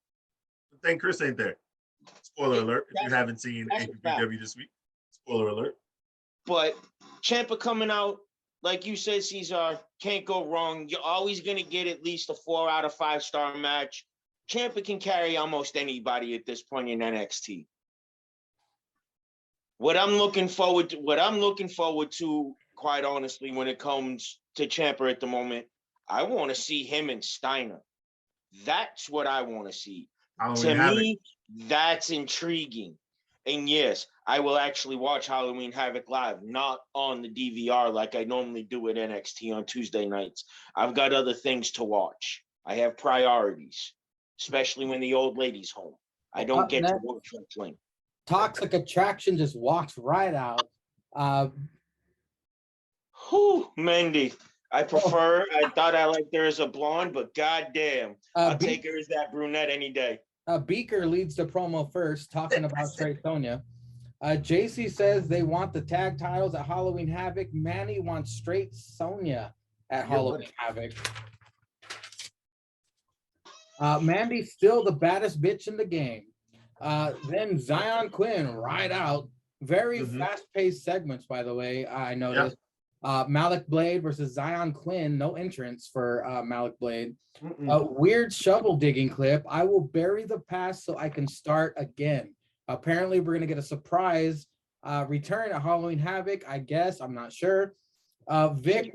Thank Chris ain't there. Spoiler alert, if you haven't seen AEW this week. Spoiler alert. But Ciampa coming out, like you said, Cesar, can't go wrong. You're always going to get at least a 4 out of 5 star match. Ciampa can carry almost anybody at this point in NXT. What I'm looking forward to, quite honestly, when it comes to Ciampa at the moment, I want to see him and Steiner. That's what I want to see. To me, that's intriguing. And yes, I will actually watch Halloween Havoc live, not on the DVR like I normally do at NXT on Tuesday nights. I've got other things to watch. I have priorities, especially when the old lady's home. I don't get to watch wrestling. Toxic Attraction just walks right out. Mandy. I thought I liked her as a blonde, but goddamn, I'll take her as that brunette any day. Beaker leads the promo first, talking about Straight Sonya. JC says they want the tag titles at Halloween Havoc. Manny wants Straight Sonya at Halloween Havoc. Mandy's still the baddest bitch in the game. Then Zion Quinn right out. Very fast-paced segments, by the way, I noticed. Malik Blade versus Zion Quinn, no entrance for Malik Blade. A weird shovel digging clip. I will bury the past so I can start again. Apparently, we're going to get a surprise return at Halloween Havoc, I guess. I'm not sure. Vic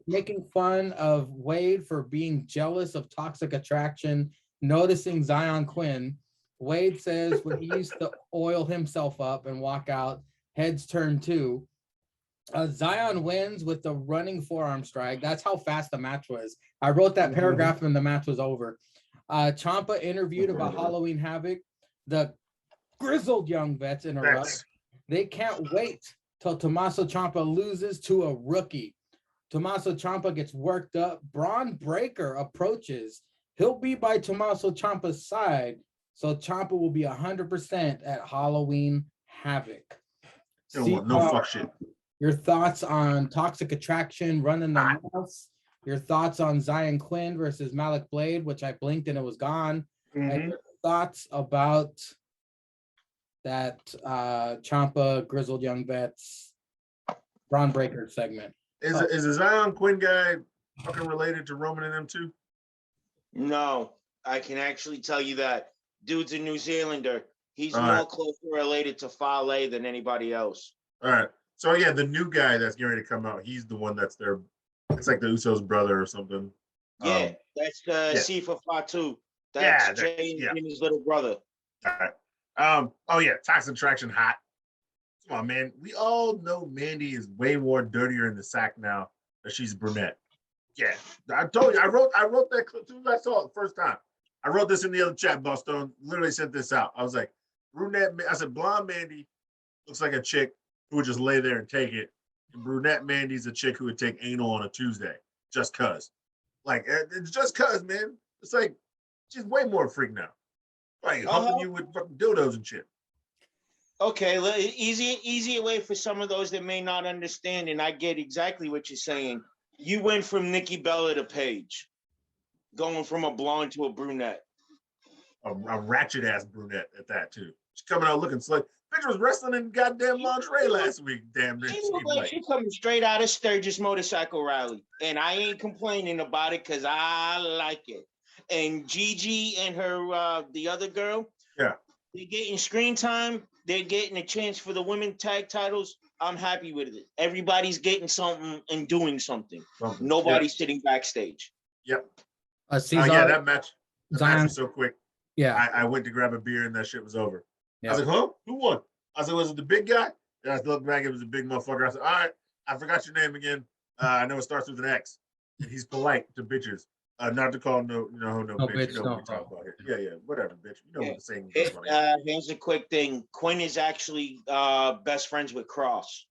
making fun of Wade for being jealous of Toxic Attraction, noticing Zion Quinn. Wade says when he used to oil himself up and walk out, heads turn too. Zion wins with the running forearm strike. That's how fast the match was. I wrote that paragraph when the match was over. Ciampa interviewed about Halloween Havoc. The grizzled young vets interrupt. They can't wait till Tommaso Ciampa loses to a rookie. Tommaso Ciampa gets worked up. Braun Breaker approaches. He'll be by Tommaso Ciampa's side, so Ciampa will be 100% at Halloween Havoc. No fuck shit. Your thoughts on Toxic Attraction running the house? Your thoughts on Zion Quinn versus Malik Blade, which I blinked and it was gone. And your thoughts about that Ciampa, Grizzled Young Vets, Braun Breaker segment. Is the Zion Quinn guy fucking related to Roman and them too? No, I can actually tell you that. Dude's a New Zealander. He's more closely related to Fale than anybody else. All right. So yeah, the new guy that's getting ready to come out, he's the one that's their, it's like the Usos' brother or something. Yeah, that's Sifa Fatu. That's Jay and Jimmy's little brother. All right. Oh yeah, Toxic Attraction hot. Come on, man. We all know Mandy is way more dirtier in the sack now that she's brunette. Yeah, I told you. I wrote that clip too. I saw it the first time. I wrote this in the other chat, Bostonz. Literally sent this out. I was like, brunette. I said, blonde Mandy looks like a chick who would just lay there and take it. And brunette Mandy's a chick who would take anal on a Tuesday, just cause. Like, it's just cause, man. It's like, she's way more freak now. Like, humping you with fucking dildos and shit. Okay, easy way for some of those that may not understand, and I get exactly what you're saying. You went from Nikki Bella to Paige, going from a blonde to a brunette. A ratchet-ass brunette at that, too. She's coming out looking slick. Bitch was wrestling in goddamn lingerie last week, damn near. She looked like she coming straight out of Sturgis Motorcycle Rally. And I ain't complaining about it because I like it. And Gigi and her, the other girl, they're getting screen time. They're getting a chance for the women tag titles. I'm happy with it. Everybody's getting something and doing something. Nobody's sitting backstage. Yep. Cesar, that match was so quick. Yeah. I went to grab a beer and that shit was over. Yeah. I was like, huh? Who won? I was like, was it the big guy? And I looked back, it was a big motherfucker. I said, all right, I forgot your name again. I know it starts with an X. And he's polite to bitches. Not to call no bitch. You know what we talk about here. Yeah, whatever, bitch. You know what the saying is. Here's a quick thing. Quinn is actually best friends with Cross.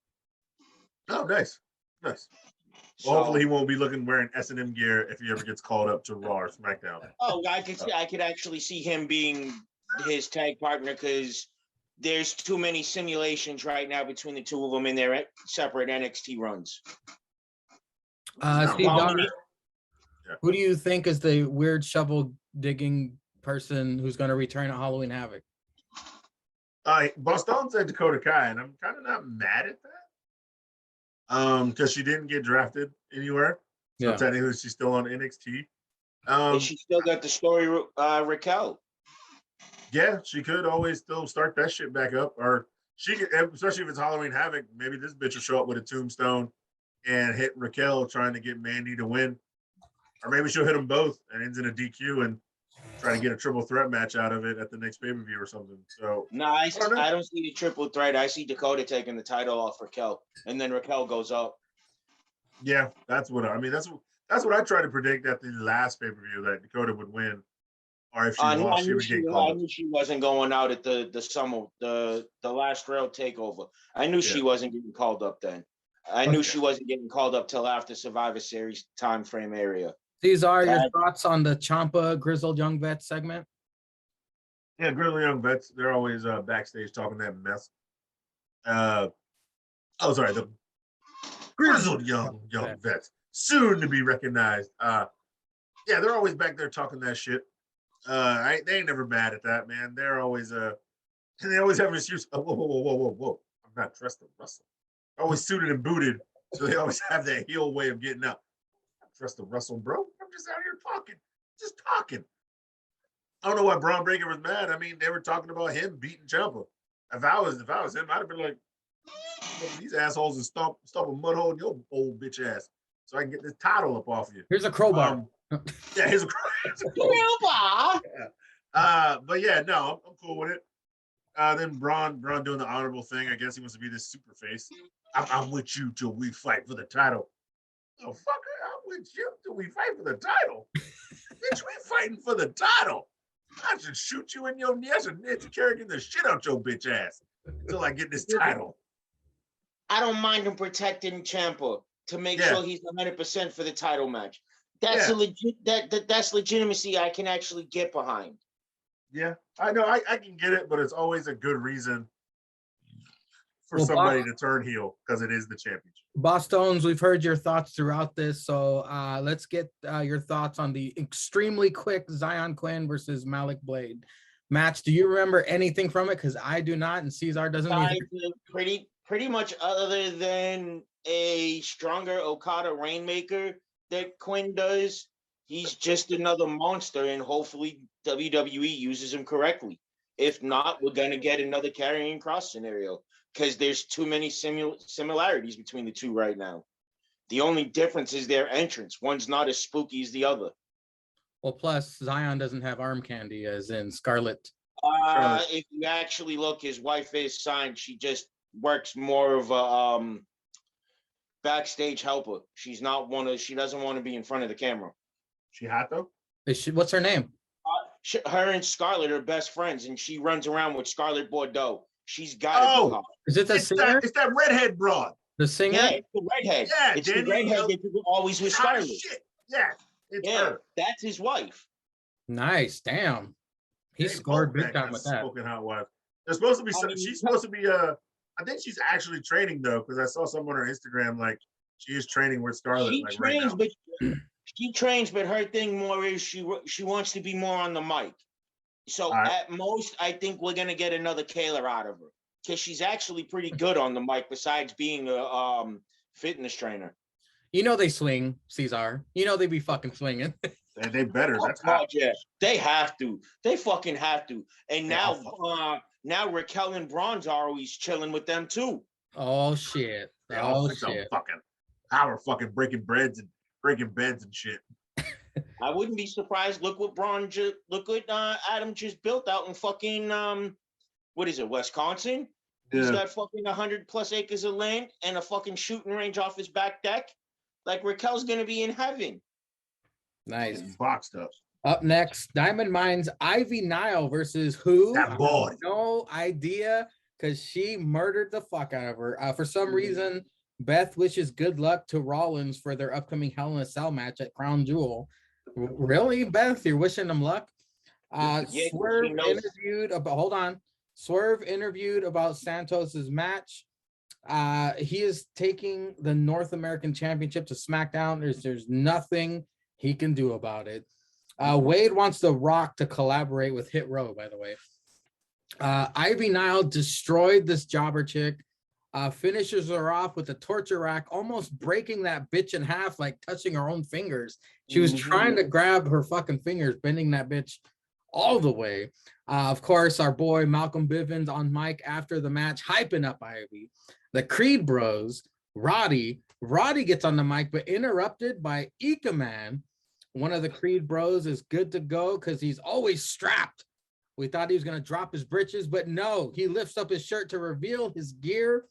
Oh, nice. Well, hopefully he won't be wearing S&M gear if he ever gets called up to Raw or SmackDown. Oh, I could actually see him being his tag partner because there's too many simulations right now between the two of them in their separate NXT runs. Steve Donner, Yeah. who do you think is the weird shovel digging person who's going to return at Halloween Havoc? Bostonz said Dakota Kai, and I'm kind of not mad at that. Because she didn't get drafted anywhere. So technically she's still on NXT. And she still got the story Raquel. Yeah, she could always still start that shit back up. Or she could, especially if it's Halloween Havoc, maybe this bitch will show up with a tombstone and hit Raquel trying to get Mandy to win. Or maybe she'll hit them both and ends in a DQ and try to get a triple threat match out of it at the next pay-per-view or something. So no, I don't see the triple threat. I see Dakota taking the title off Raquel, and then Raquel goes up. Yeah, that's what I tried to predict at the last pay-per-view, that Dakota would win. Or if she lost, she would get called up. I knew she wasn't going out at the summer, the last rail takeover. I knew she wasn't getting called up then. I knew she wasn't getting called up till after Survivor Series time frame area. These are your thoughts on the Ciampa Grizzled Young Vets segment? Yeah, Grizzled Young Vets, they're always backstage talking that mess. The Grizzled Young Vets, soon to be recognized. Yeah, they're always back there talking that shit. They ain't never mad at that, man. They're always and they always have an excuse. Oh, whoa. I'm not dressed to wrestle. Always suited and booted, so they always have that heel way of getting up. Dressed to wrestle, bro. I'm just out here talking. I don't know why Braun Breaker was mad. I mean, they were talking about him beating Ciampa. If I was him, I'd have been like, these assholes and stomp a mud hole in your old bitch ass, so I can get this title up off you. Here's a crowbar. Here's a crowbar. Yeah. But yeah, no, I'm cool with it. Then Braun doing the honorable thing. I guess he wants to be this super face. I'm with you till we fight for the title. Oh, fucker, I'm with you till we fight for the title. Bitch, we fighting for the title. I should shoot you in your knee. I should Nancy Kerrigan the shit out your bitch ass until I get this title. I don't mind him protecting Ciampa to make sure he's 100% for the title match. That's that's legitimacy I can actually get behind. Yeah, I know I can get it, but it's always a good reason for somebody to turn heel because it is the championship. Bostonz, we've heard your thoughts throughout this, so let's get your thoughts on the extremely quick Zion Quinn versus Malik Blade match. Do you remember anything from it? Because I do not, and Cesar doesn't either. Pretty much, other than a stronger Okada Rainmaker that Quinn does, he's just another monster, and hopefully WWE uses him correctly. If not, we're gonna get another carrying cross scenario, because there's too many similarities between the two right now. The only difference is their entrance. One's not as spooky as the other. Well, plus Zion doesn't have arm candy, as in Scarlett. If you actually look, his wife is signed. She just works more of a backstage helper. She's not she doesn't want to be in front of the camera. She hot though? What's her name? Her and Scarlett are best friends, and she runs around with Scarlett Bordeaux. She's got to be hot. Is it the singer? It's that redhead broad. The singer? Yeah, it's the redhead. Yeah, it's the redhead that you always with Scarlett. Yeah, it's her. That's his wife. Nice, damn. He scored big time with that. Smoking hot wife. There's supposed to be. She's supposed to be. I think she's actually training though, because I saw someone on her Instagram like she is training with Scarlett. She trains, but her thing more is she wants to be more on the mic. So at most, I think we're gonna get another Kayla out of her, because she's actually pretty good on the mic. Besides being a fitness trainer. You know they swing, Cesar. You know they be fucking swinging. They better. That's hot. Yeah, they have to. They fucking have to. And now Raquel and Braun's are always chilling with them too. Oh shit! Fucking power, fucking breaking beds and shit. I wouldn't be surprised. Look what Adam just built out in fucking what is it, Wisconsin? Yeah. He's got fucking 100+ acres of land and a fucking shooting range off his back deck. Like Raquel's gonna be in heaven. Nice. Boxed up. Up next, Diamond Mines Ivy Nile versus who? That boy. No idea, because she murdered the fuck out of her. For some reason, Beth wishes good luck to Rollins for their upcoming Hell in a Cell match at Crown Jewel. Really, Beth? You're wishing them luck? Swerve interviewed about. Hold on. Swerve interviewed about Santos's match. He is taking the North American Championship to SmackDown. There's nothing he can do about it. Wade wants The Rock to collaborate with Hit Row, by the way. Ivy Nile destroyed this jobber chick. Finishes her off with a torture rack, almost breaking that bitch in half, like touching her own fingers. She was trying to grab her fucking fingers, bending that bitch all the way. Of course, our boy Malcolm Bivens on mic after the match, hyping up Ivy. The Creed Bros, Roddy gets on the mic, but interrupted by Ika Man. One of the Creed Bros is good to go because he's always strapped. We thought he was going to drop his britches, but no, he lifts up his shirt to reveal his gear.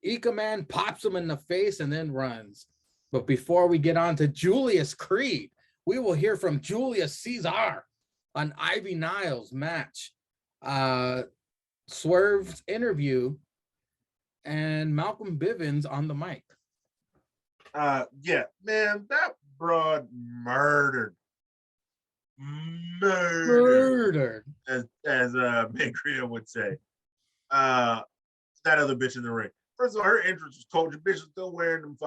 Ika Man pops him in the face and then runs. But before we get on to Julius Creed, we will hear from Julius Caesar on Ivy Niles' match. Swerve's interview, and Malcolm Bivens on the mic. Yeah, man, that broad murdered, as Mangria would say. That other bitch in the ring. First of all, her entrance was cold. The bitch was still wearing them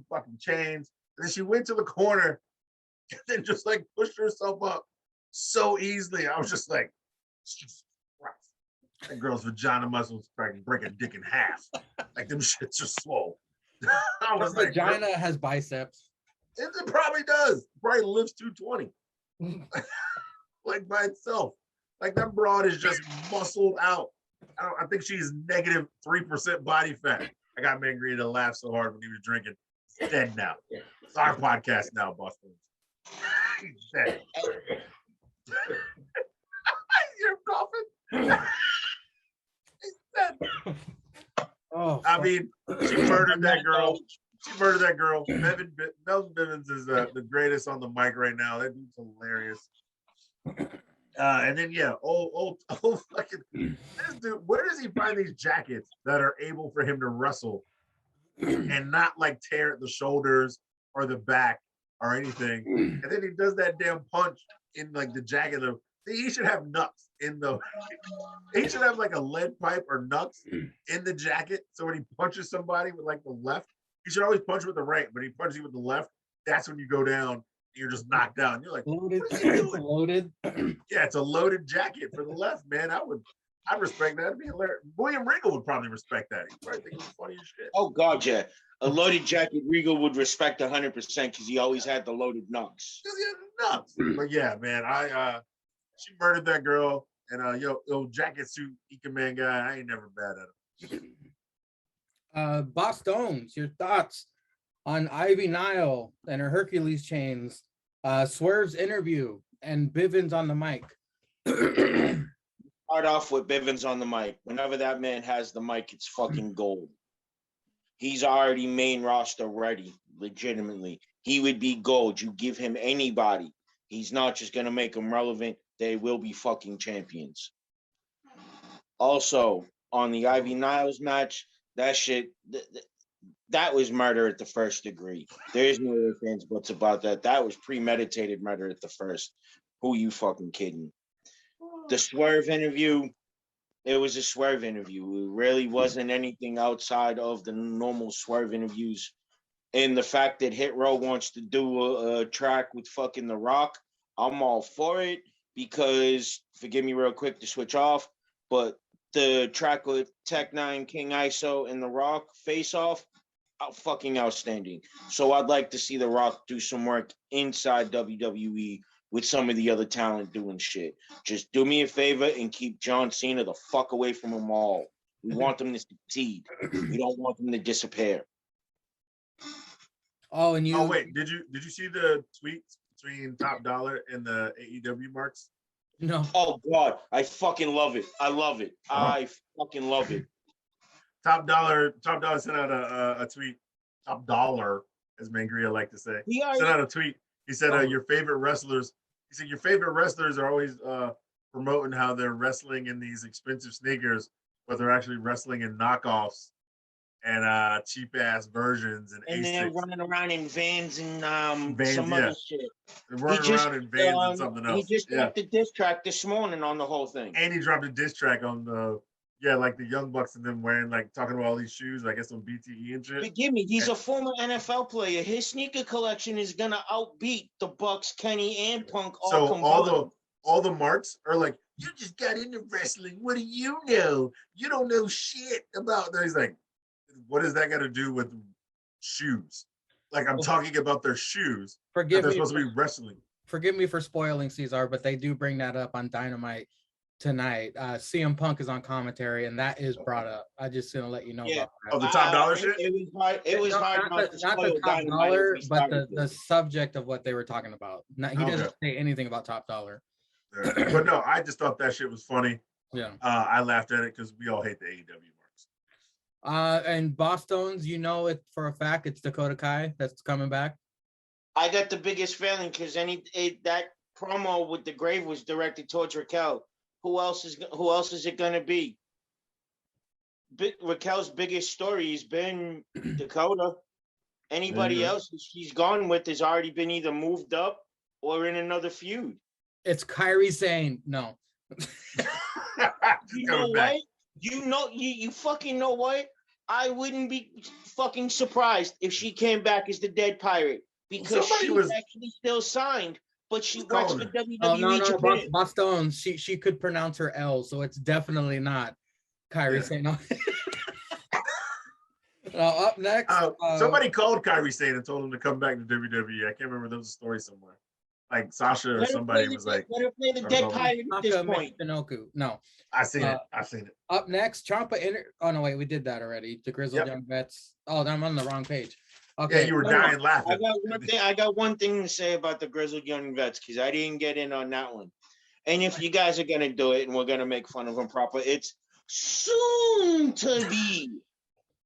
fucking chains. And then she went to the corner and then just like pushed herself up so easily. I was just like, Jesus Christ. That girl's vagina muscles break a dick in half. Like them shits are swole. I was like, vagina has biceps. It probably does. Probably lifts 220. Like by itself. Like that broad is just muscled out. I think she's negative 3% body fat. I got Mangria to laugh so hard when he was drinking. He's dead now. It's our podcast now, Bostonz. He's dead. You're coughing? He's dead. Oh, I mean, she murdered that girl. Melvin Bivens is the greatest on the mic right now. That dude's hilarious. And then old fucking this dude. Where does he find these jackets that are able for him to wrestle and not like tear at the shoulders or the back or anything? And then he does that damn punch in like the jacket. He should have nuts in the. He should have like a lead pipe or nuts in the jacket. So when he punches somebody with like the left, he should always punch with the right. But he punches you with the left. That's when you go down. You're just knocked down. You're like, loaded. What is he doing? Loaded. Yeah, it's a loaded jacket for the left, man. I'd respect that. It'd be hilarious. William Regal would probably respect that. He'd probably think it was funny as shit. Oh God, yeah. A loaded jacket, Regal would respect 100% because he always had the loaded nuts. Nuts. But yeah, man, she murdered that girl, and yo, jacket suit Ika Man guy. I ain't never bad at him. Bostonz, your thoughts on Ivy Nile and her Hercules chains, Swerve's interview, and Bivens on the mic. Start off with Bivens on the mic. Whenever that man has the mic, it's fucking gold. He's already main roster ready, legitimately. He would be gold. You give him anybody. He's not just going to make them relevant. They will be fucking champions. Also, on the Ivy Niles match, that shit... That was murder at the first degree. There is no ifs, ands, buts about that. That was premeditated murder at the first. Who you fucking kidding? The Swerve interview, it was a Swerve interview. It really wasn't anything outside of the normal Swerve interviews. And the fact that Hit Row wants to do a track with fucking The Rock, I'm all for it because, forgive me real quick to switch off, but the track with Tech 9, King ISO, and The Rock face off, fucking outstanding. So I'd like to see The Rock do some work inside WWE with some of the other talent doing shit. Just do me a favor and keep John Cena the fuck away from them all. We want them to succeed. We don't want them to disappear. Oh, and you. Oh wait, did you see the tweets between Top Dollar and the AEW marks? No. Oh God, I fucking love it. I love it. I fucking love it. Top Dollar sent out a tweet. Top Dollar, as Mangria like to say, sent out a tweet. He said, your favorite wrestlers. He said your favorite wrestlers are always promoting how they're wrestling in these expensive sneakers, but they're actually wrestling in knockoffs. and cheap ass versions and And A6. they're running around in vans and Vans, some other shit. They're running around in vans and something else. He just dropped the diss track this morning on the whole thing. And he dropped a diss track on the like the Young Bucks and them wearing talking about all these shoes, I guess on BTE and shit. Forgive me, he's a former NFL player. His sneaker collection is gonna outbeat the Bucks, Kenny, and Punk all combined. All the marks are like, you just got into wrestling. What do you know? You don't know shit about that. He's like, what does that got to do with shoes? Like, I'm talking about their shoes. Forgive they're me supposed to be wrestling. Forgive me for spoiling Cesar, but they do bring that up on Dynamite tonight. CM Punk is on commentary, and that is brought up. I just gonna let you know about that. Oh, the top dollar shit? It was hard not the top dollar, but the subject of what they were talking about. He doesn't say anything about top dollar. Yeah. But no, I just thought that shit was funny. Yeah. I laughed at it because we all hate the AEW marks. And Bostonz, you know it for a fact, it's Dakota Kai that's coming back. I got the biggest feeling because that promo with the grave was directed towards Raquel. Who else is it gonna be? Raquel's biggest story has been Dakota. Anybody else she's gone with has already been either moved up or in another feud. It's Kairi saying no. You know what? You fucking know what? I wouldn't be fucking surprised if she came back as the dead pirate because she was actually still signed, but she works for WWE Japan. Bostonz, she could pronounce her L, so it's definitely not Kairi saying no. Up next, somebody called Kairi Sane and told him to come back to WWE. I can't remember. There was a story somewhere. Like Sasha or somebody was like, "Let her play the dead pirate at this point." No, I've seen it. Up next, Ciampa. Oh no, wait, we did that already. The Grizzled Young Vets. Oh, I'm on the wrong page. Okay, yeah, you were dying laughing. I got one thing to say about the Grizzled Young Vets because I didn't get in on that one. And if you guys are gonna do it and we're gonna make fun of them proper, it's soon to be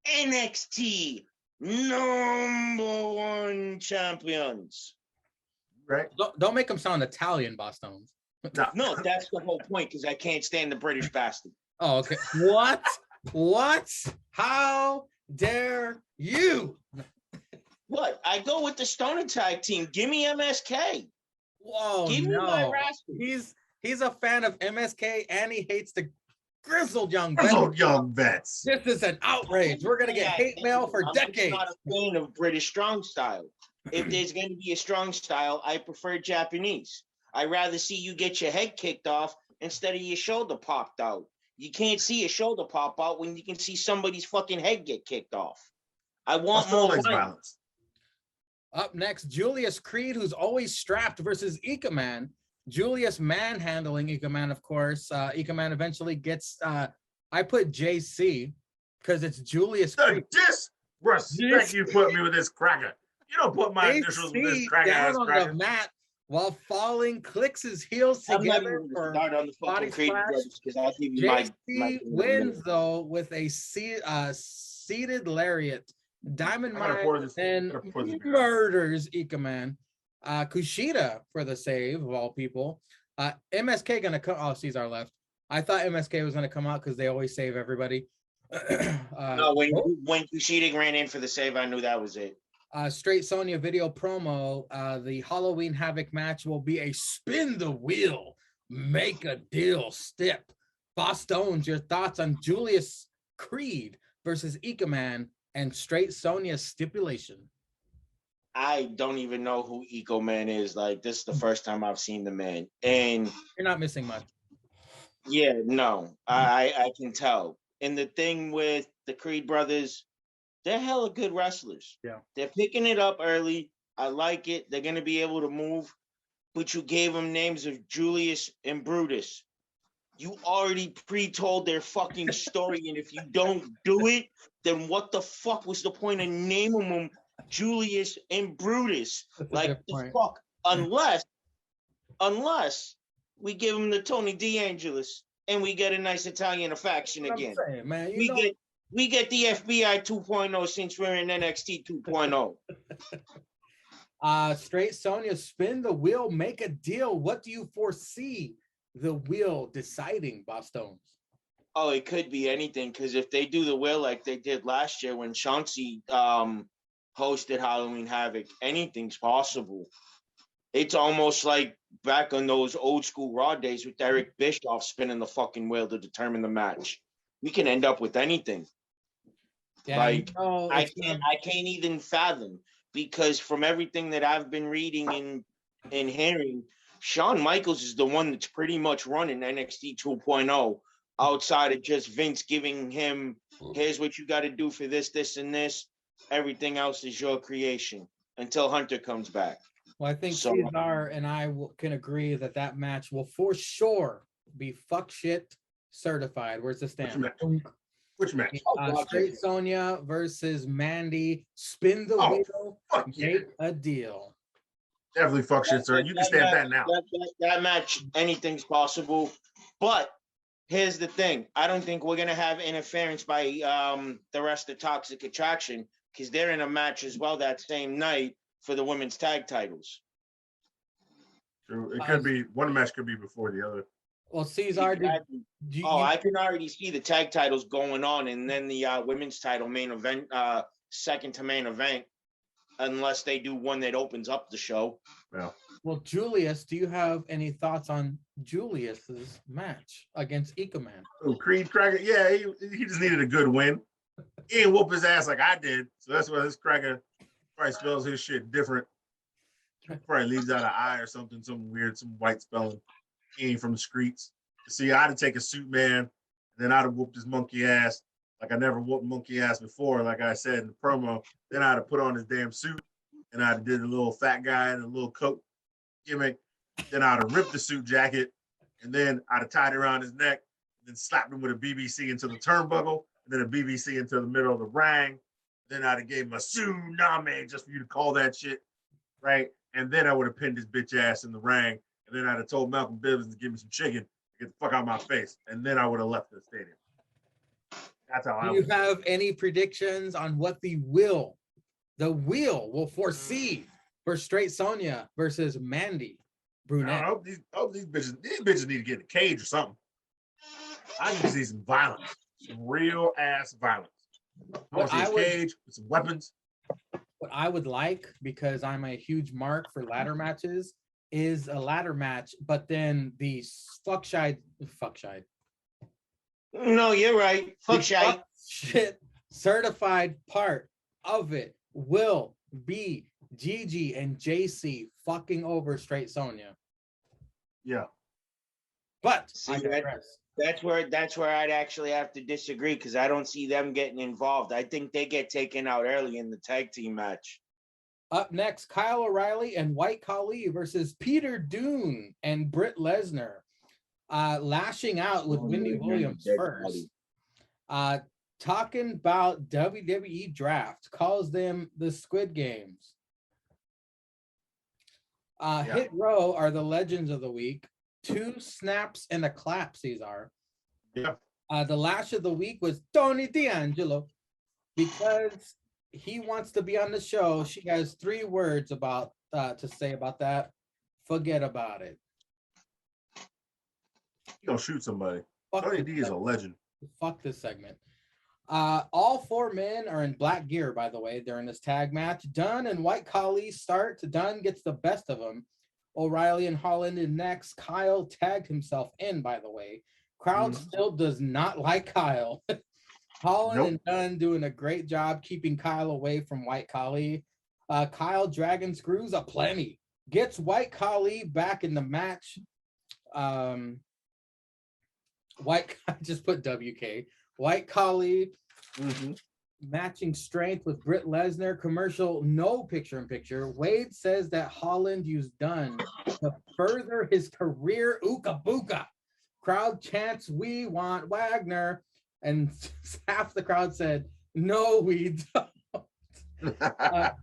NXT #1 champions. Right? Don't make them sound Italian, Bostonz. No, that's the whole point because I can't stand the British bastard. Oh, okay. What? What? How dare you? What? I go with the Stoner Tag Team. Give me MSK. Whoa, Give me my rascal. He's a fan of MSK and he hates the Grizzled Young Vets. This is an outrage. We're gonna get hate mail for decades. I'm not a fan of British strong style. If there's going to be a strong style, I prefer Japanese. I'd rather see you get your head kicked off instead of your shoulder popped out. You can't see a shoulder pop out when you can see somebody's fucking head get kicked off. I want more violence. Up next, Julius Creed, who's always strapped versus Ika Man. Julius manhandling Ika Man, of course. Ika Man eventually gets, I put JC because it's Julius Creed. Disrespect you put me with this cracker. You don't put my initials with this cracker ass cracker. On the mat while falling, clicks his heels together for body splash. JC wins though with a seated lariat. Diamond Mine and murders Ika Man. Kushida for the save of all people. MSK gonna come. Oh, Cesar left. I thought MSK was gonna come out because they always save everybody. No, when Kushida ran in for the save, I knew that was it. Straight Sonya video promo. The Halloween Havoc match will be a spin the wheel, make a deal step. Bostonz, your thoughts on Julius Creed versus Ika Man and Straight Sonya's stipulation? I don't even know who Ika Man is. Like, this is the first time I've seen the man. And you're not missing much. Yeah, no, I can tell. And the thing with the Creed brothers, they're hella good wrestlers. Yeah. They're picking it up early. I like it. They're going to be able to move. But you gave them names of Julius and Brutus. You already pre-told their fucking story. And if you don't do it, then what the fuck was the point of naming them Julius and Brutus? Like, the fuck? Unless we give them the Tony D'Angelis and we get a nice Italian faction again. Saying, man, we get the FBI 2.0 since we're in NXT 2.0. Straight Sonya, spin the wheel, make a deal. What do you foresee the wheel deciding, Bostonz? Oh, it could be anything, because if they do the will like they did last year when Chauncey hosted Halloween Havoc, anything's possible. It's almost like back on those old school Raw days with Eric Bischoff spinning the fucking wheel to determine the match. We can end up with anything. Yeah, Like, I it's can't even fathom, because from everything that I've been reading and hearing, Shawn Michaels is the one that's pretty much running NXT 2.0 outside of just Vince giving him, here's what you got to do for this, this, and this. Everything else is your creation until Hunter comes back. Well, I think So- Cesar and I can agree that that match will for sure be fuck shit certified. Where's the stamp? Which match? Straight Sonya versus Mandy. Spin the wheel. Fuck yeah. Make a deal. Definitely fuck shit, sir. You can stamp that now. That match, anything's possible. But here's the thing. I don't think we're going to have interference by the rest of Toxic Attraction, because they're in a match as well that same night for the women's tag titles. True. It could be, one match could be before the other. Well, Cesar, Exactly. I can already see the tag titles going on, and then the women's title main event, second to main event, unless they do one that opens up the show. Yeah. Well, Julius, do you have any thoughts on Julius's match against Ikeman? Oh, Creed Cracker. Yeah, he just needed a good win. He didn't whoop his ass like I did. So that's why this Cracker probably spells his shit different. Probably leaves out an I or something weird, some white spelling. He ain't from the streets. See, I'd have taken Suit Man, and then I'd have whooped his monkey ass like I never whooped monkey ass before, like I said in the promo. Then I'd have put on his damn suit, and I'd have did a little fat guy in a little coat gimmick. Then I'd have ripped the suit jacket, and then I'd have tied it around his neck, and then slapped him with a BBC into the turnbuckle, and then a BBC into the middle of the ring. Then I'd have gave him a tsunami just for you to call that shit, right? And then I would have pinned his bitch ass in the ring, and then I'd have told Malcolm Bivens to give me some chicken, get the fuck out of my face, and then I would have left the stadium. That's how I Do you have any predictions on what the wheel will foresee for Straight Sonya versus Mandy Brunette? I hope these bitches need to get in a cage or something. I need to see some violence, some real ass violence. I want to see a cage with some weapons. What I would like, because I'm a huge mark for ladder matches, is a ladder match, but then the fuck shite. No, you're right. Fuck shit certified part of it will be Gigi and JC fucking over Straight Sonya. Yeah. But see, that's where I'd actually have to disagree, because I don't see them getting involved. I think they get taken out early in the tag team match. Up next, Kyle O'Reilly and White Khali versus Peter Dune and Britt Lesnar. Lashing out with Wendy Williams first. Talking about WWE draft, calls them the Squid Games. Hit Row are the legends of the week. 2 snaps and a clap, Cesar. Yeah. The lash of the week was Tony D'Angelo, because he wants to be on the show. She has 3 words about to say about that. Forget about it. You gonna shoot somebody. Tony D is a legend. Fuck this segment. All 4 men are in black gear, by the way, during this tag match. Dunn and White Khali start. Dunn gets the best of them. O'Reilly and Holland in next. Kyle tagged himself in, by the way. Crowd still does not like Kyle. Holland and Dunn doing a great job keeping Kyle away from White Khali. Kyle dragon screws aplenty. Gets White Khali back in the match. I just put WK. White Khali matching strength with Britt Lesnar. Commercial, no picture-in-picture. Wade says that Holland used Dunn to further his career. Ooka booka. Crowd chants, "We want Wagner." And half the crowd said, "No, we don't."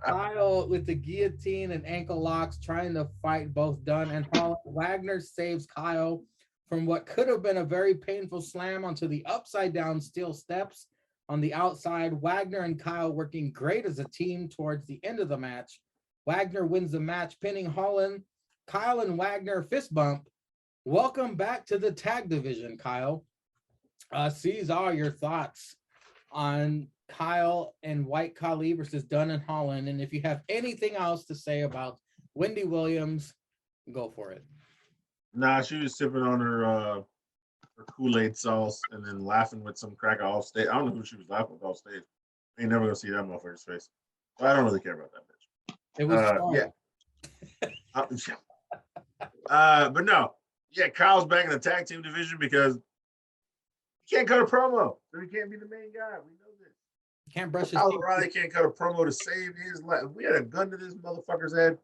Kyle with the guillotine and ankle locks trying to fight both Dunn and Holland. Wagner saves Kyle from what could have been a very painful slam onto the upside down steel steps on the outside. Wagner and Kyle working great as a team towards the end of the match. Wagner wins the match, pinning Holland. Kyle and Wagner fist bump. Welcome back to the tag division, Kyle. Cesar, your thoughts on Kyle and White Khali versus Dunn and Holland, and if you have anything else to say about Wendy Williams, go for it. Nah, she was sipping on her Kool-Aid sauce and then laughing with some cracker off stage. I don't know who she was laughing with off stage. I ain't never gonna see that motherfucker's face. But I don't really care about that bitch. It was but no, yeah, Kyle's back in the tag team division because he can't cut a promo, so he can't be the main guy. We know this. He can't brush his Kyle teeth. O'Reilly can't cut a promo to save his life. If we had a gun to this motherfucker's head,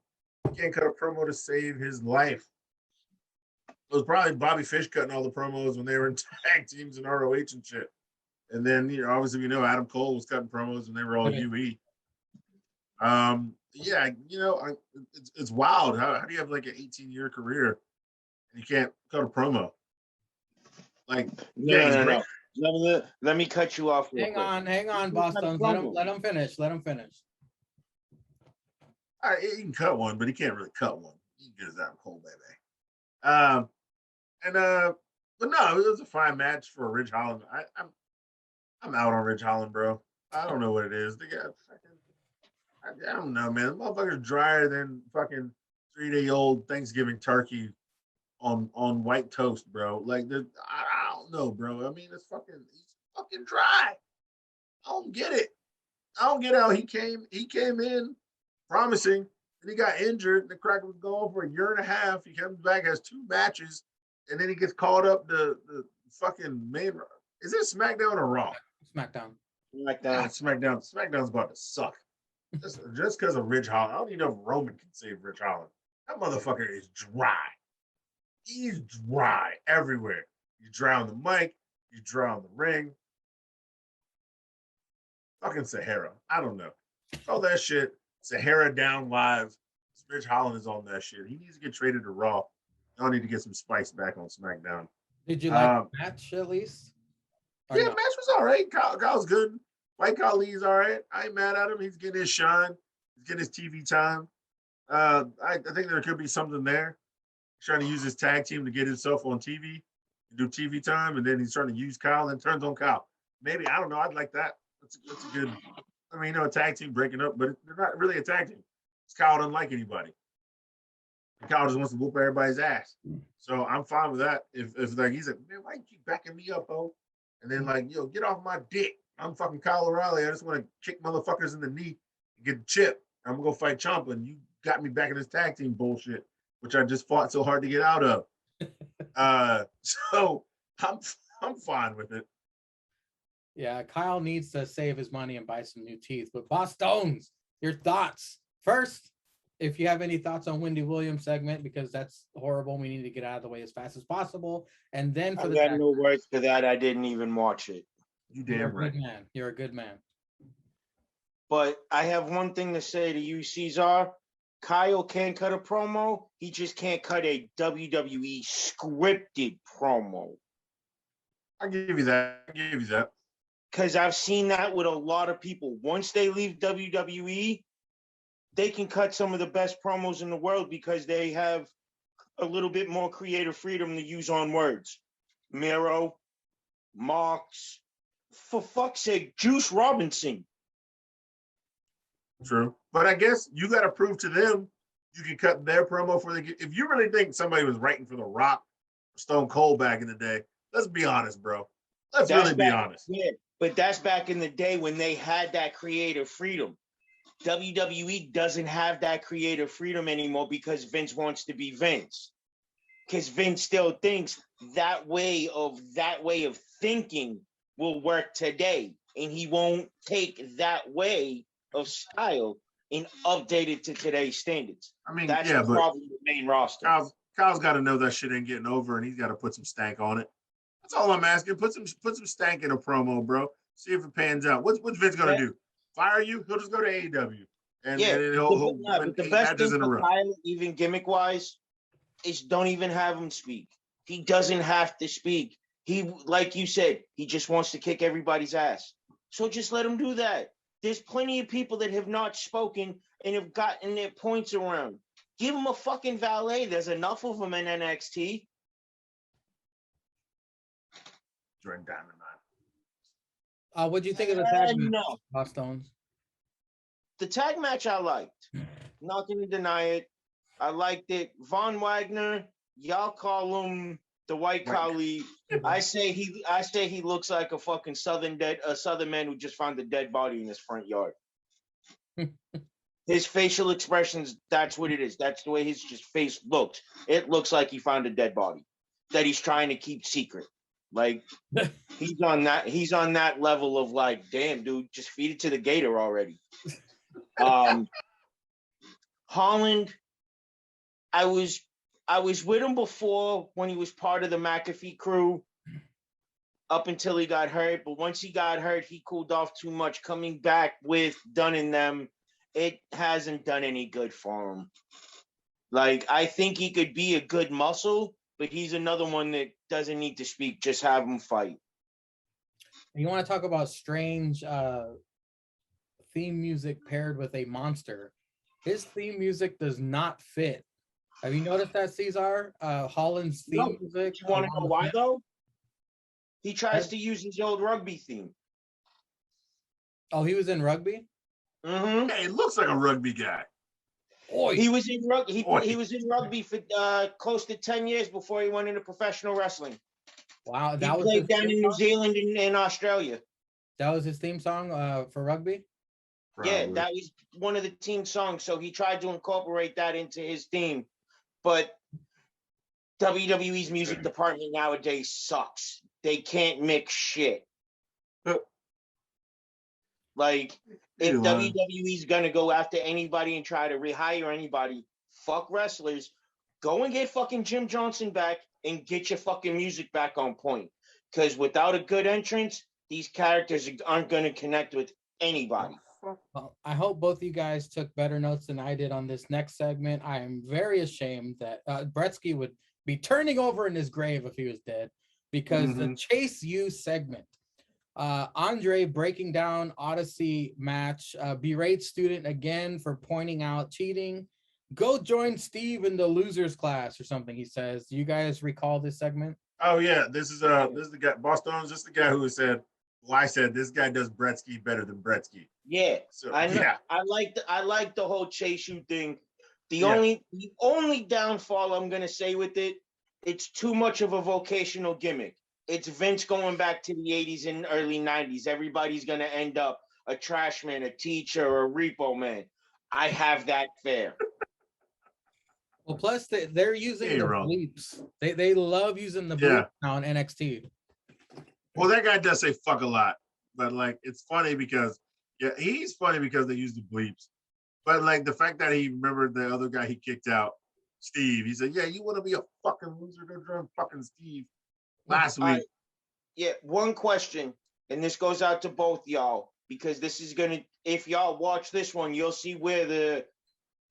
he can't cut a promo to save his life. It was probably Bobby Fish cutting all the promos when they were in tag teams and ROH and shit. And then, obviously, Adam Cole was cutting promos when they were all UE. Yeah, it's wild. How do you have like an 18-year career and you can't cut a promo? Like, no. Let me cut you off. Hang on, Bostonz. Let him finish. He can cut one, but he can't really cut one. He can get his Adam Cole, baby. But no, it was a fine match for Ridge Holland. I'm out on Ridge Holland, bro. I don't know what it is. They got fucking, I don't know, man. The motherfucker's drier than fucking 3-day-old Thanksgiving turkey on white toast, bro. Like, I don't know, bro. I mean, he's fucking dry. I don't get it. I don't get how he came in promising, and he got injured. The cracker was gone for a year and a half. He comes back, has 2 matches, and then he gets called up the fucking main. Is it SmackDown or Raw? SmackDown. SmackDown's about to suck. Just because of Ridge Holland. I don't even know if Roman can save Ridge Holland. That motherfucker is dry. He's dry everywhere. He's dry on the mic. He's dry on the ring. Fucking Sahara. I don't know. All that shit. Sahara down live. Ridge Holland is on that shit. He needs to get traded to Raw. Y'all need to get some spice back on SmackDown. Did you like the match at least? Yeah, the match was all right. Kyle's good. White Khali's all right. I ain't mad at him. He's getting his shine. He's getting his TV time. I think there could be something there. He's trying to use his tag team to get himself on TV, do TV time, and then he's trying to use Kyle and turns on Kyle. Maybe, I don't know. I'd like that. That's a good, I mean, a tag team breaking up, but they're not really a tag team. Kyle doesn't like anybody. And Kyle just wants to whoop everybody's ass. So I'm fine with that. If like he's like, man, why you keep backing me up, oh? And then like, get off my dick. I'm fucking Kyle O'Reilly. I just want to kick motherfuckers in the knee and get the chip. I'm gonna go fight Ciampa, and you got me back in this tag team bullshit, which I just fought so hard to get out of. So I'm fine with it. Yeah, Kyle needs to save his money and buy some new teeth. But Bostonz, your thoughts first. If you have any thoughts on Wendy Williams segment, because that's horrible, we need to get out of the way as fast as possible. And then for I got no words for that. I didn't even watch it. You damn right. Man. You're a good man. But I have one thing to say to you, Cesar. Kyle can't cut a promo. He just can't cut a WWE scripted promo. I give you that. Because I've seen that with a lot of people. Once they leave WWE, they can cut some of the best promos in the world because they have a little bit more creative freedom to use on words. Miro, Mox, for fuck's sake, Juice Robinson. True. But I guess you got to prove to them you can cut their promo for the. If you really think somebody was writing for The Rock or Stone Cold back in the day, let's be honest, bro. Let's really be honest. Yeah, but that's back in the day when they had that creative freedom. WWE doesn't have that creative freedom anymore because Vince wants to be Vince. Because Vince still thinks that way of thinking will work today, and he won't take that way of style and update it to today's standards. I mean, that's yeah, probably the main roster. Kyle's got to know that shit ain't getting over, and he's got to put some stank on it. That's all I'm asking. Put some stank in a promo, bro. See if it pans out. What's Vince gonna do? Fire you? He'll just go to AEW, and he'll win the 8 best matches thing in a for row. Kyle, even gimmick wise, is don't even have him speak. He doesn't have to speak. He, like you said, he just wants to kick everybody's ass. So just let him do that. There's plenty of people that have not spoken and have gotten their points around. Give him a fucking valet. There's enough of them in NXT. during Dynamite. What'd you think of the tag match, No. Bostonz? The tag match I liked. Not going to deny it. I liked it. Von Wagner, y'all call him the White Khali. I say he looks like a fucking southern man who just found a dead body in his front yard. His facial expressions, that's what it is. That's the way his just face looks. It looks like he found a dead body that he's trying to keep secret. Like he's on that level of like, damn, dude, just feed it to the gator already. Holland, I was with him before when he was part of the McAfee crew up until he got hurt. But once he got hurt, he cooled off too much. Coming back with Dunn and them, it hasn't done any good for him. Like, I think he could be a good muscle, but he's another one that doesn't need to speak. Just have him fight. You want to talk about strange theme music paired with a monster? His theme music does not fit. Have you noticed that, Cesar? Holland's theme music. You want to know why, though? He tries to use his old rugby theme. Oh, he was in rugby? Mm-hmm. Hey, it looks like a rugby guy. Oy. He was in rugby. He was in rugby for close to 10 years before he went into professional wrestling. Wow, He played down in New Zealand and Australia. That was his theme song for rugby? Probably. Yeah, that was one of the team songs. So he tried to incorporate that into his theme. But WWE's music department nowadays sucks. They can't mix shit. Like, if WWE's going to go after anybody and try to rehire anybody, fuck wrestlers, go and get fucking Jim Johnson back and get your fucking music back on point. Because without a good entrance, these characters aren't going to connect with anybody. Well, I hope both of you guys took better notes than I did on this next segment. I am very ashamed that Bretsky would be turning over in his grave if he was dead, because the Chase U segment, Andre breaking down Odyssey match, berate student again for pointing out cheating. Go join Steve in the losers class or something, he says. Do you guys recall this segment? Oh yeah, this is the guy, Bostonz. This is the guy who said, well, I said this guy does Bretsky better than Bretsky. Yeah, so I know. Yeah. I like the whole Chase U thing. The only downfall I'm gonna say with it, it's too much of a vocational gimmick. It's Vince going back to the 80s and early 90s. Everybody's gonna end up a trash man, a teacher, or a repo man. I have that fair. Well, plus they're using the bleeps. They love using the bleeps now on NXT. Well, that guy does say fuck a lot, but like it's funny because he's funny because they use the bleeps. But like the fact that he remembered the other guy he kicked out, Steve. He said, "Yeah, you want to be a fucking loser? Go join fucking Steve." Last week. One question, and this goes out to both y'all, because this is gonna. If y'all watch this one, you'll see where the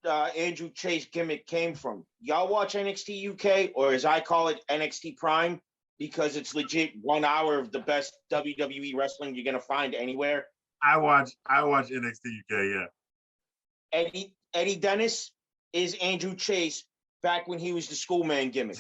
Andrew Chase gimmick came from. Y'all watch NXT UK, or as I call it, NXT Prime, because it's legit 1 hour of the best WWE wrestling you're gonna find anywhere. I watch NXT UK, yeah. Eddie Dennis is Andrew Chase back when he was the schoolman gimmick.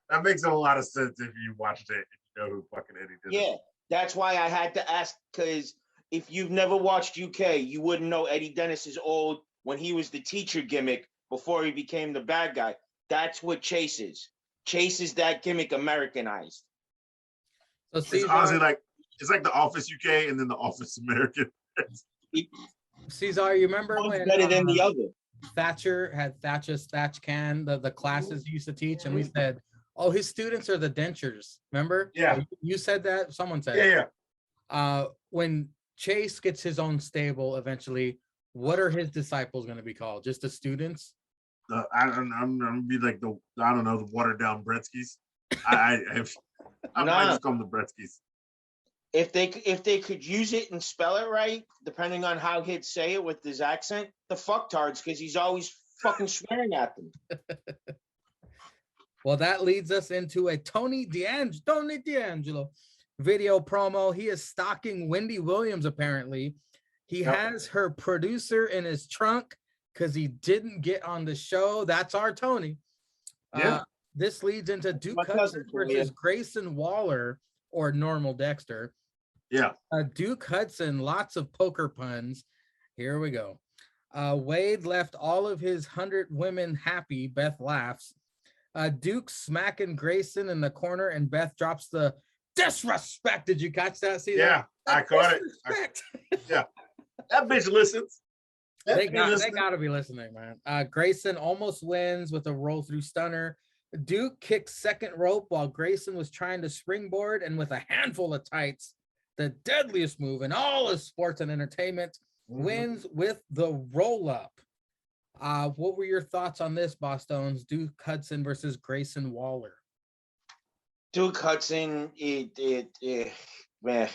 That makes a lot of sense if you watched it, if you know who fucking Eddie Dennis is. Yeah, that's why I had to ask, because if you've never watched UK, you wouldn't know Eddie Dennis is old when he was the teacher gimmick before he became the bad guy. That's what Chase is. Chase is that gimmick Americanized. So it's honestly like it's like the Office UK and then the Office American. Cesar, you remember when better than the other? Thatcher had Thatcher's Thatch Can, the classes he used to teach, and we said, "Oh, his students are the dentures." Remember? Yeah. You said that. Someone said. Yeah. When Chase gets his own stable eventually, what are his disciples going to be called? Just the students? I'm gonna be like the watered down Bretskys. I might just call them the Bretskys. If they could use it and spell it right, depending on how he'd say it with his accent, the fucktards, because he's always fucking swearing at them. Well, that leads us into a Tony D'Angelo video promo. He is stalking Wendy Williams, apparently. He has her producer in his trunk because he didn't get on the show. That's our Tony. Yeah. this leads into Duke My cousin Hudson for you. versus Grayson Waller or Normal Dexter. Yeah. Duke Hudson, lots of poker puns. Here we go. Wade left all of his 100 women happy. Beth laughs. Duke smacking Grayson in the corner, and Beth drops the disrespect. Did you catch that? See Yeah, that? I caught it. Yeah, that bitch listens. They got to be listening, man. Grayson almost wins with a roll through stunner. Duke kicks second rope while Grayson was trying to springboard, and with a handful of tights, the deadliest move in all of sports and entertainment, wins with the roll up. What were your thoughts on this, Bostonz? Duke Hudson versus Grayson Waller. Duke Hudson, man,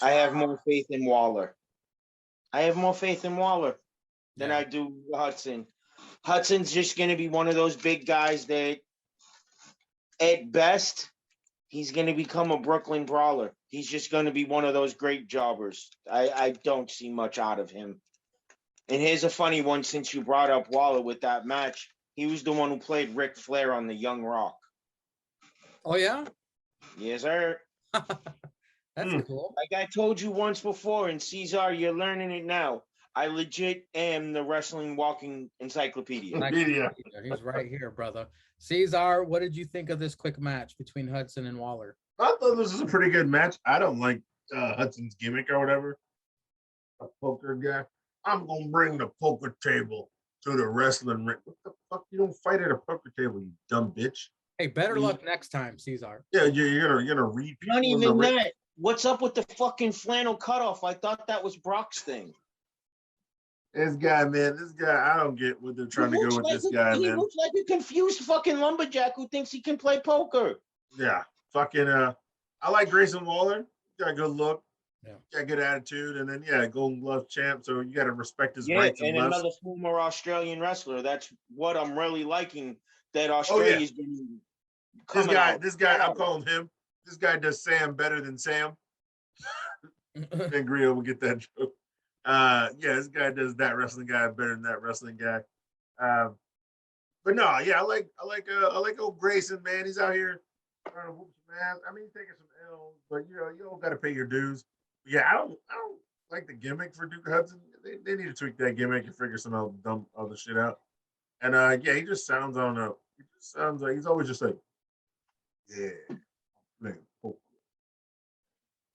I have more faith in Waller. Than I do Hudson. Hudson's just going to be one of those big guys that, at best, he's going to become a Brooklyn brawler. He's just going to be one of those great jobbers. I don't see much out of him. And here's a funny one, since you brought up Waller with that match. He was the one who played Ric Flair on The Young Rock. Oh, yeah? Yes, sir. That's cool. Like I told you once before, and Cesar, you're learning it now. I legit am the wrestling walking encyclopedia. He's right here, brother. Cesar, what did you think of this quick match between Hudson and Waller? I thought this was a pretty good match. I don't like Hudson's gimmick or whatever. A poker guy. I'm going to bring the poker table to the wrestling ring. What the fuck? You don't fight at a poker table, you dumb bitch. Hey, better luck next time, Cesar. Yeah, you're gonna read people. Not even that. What's up with the fucking flannel cutoff? I thought that was Brock's thing. This guy, I don't get what they're trying to go with this guy, man. He looks like a confused fucking lumberjack who thinks he can play poker. Yeah, fucking. I like Grayson Waller. Got a good look. Yeah, got a good attitude, and then Golden Glove champ. So you got to respect his yeah, rights and lefts. another former Australian wrestler. That's what I'm really liking. That Australia's been. This guy, I'm calling him. This guy does Sam better than Sam. And Grio will get that joke. This guy does that wrestling guy better than that wrestling guy. But no, I like old Grayson, man. He's out here trying to whoop some ass. I mean, he's taking some L's, but you don't got to pay your dues. But yeah, I don't like the gimmick for Duke Hudson. They need to tweak that gimmick and figure some dumb other shit out. And he just sounds, I don't know. He just sounds like he's always just like, yeah, man, poker.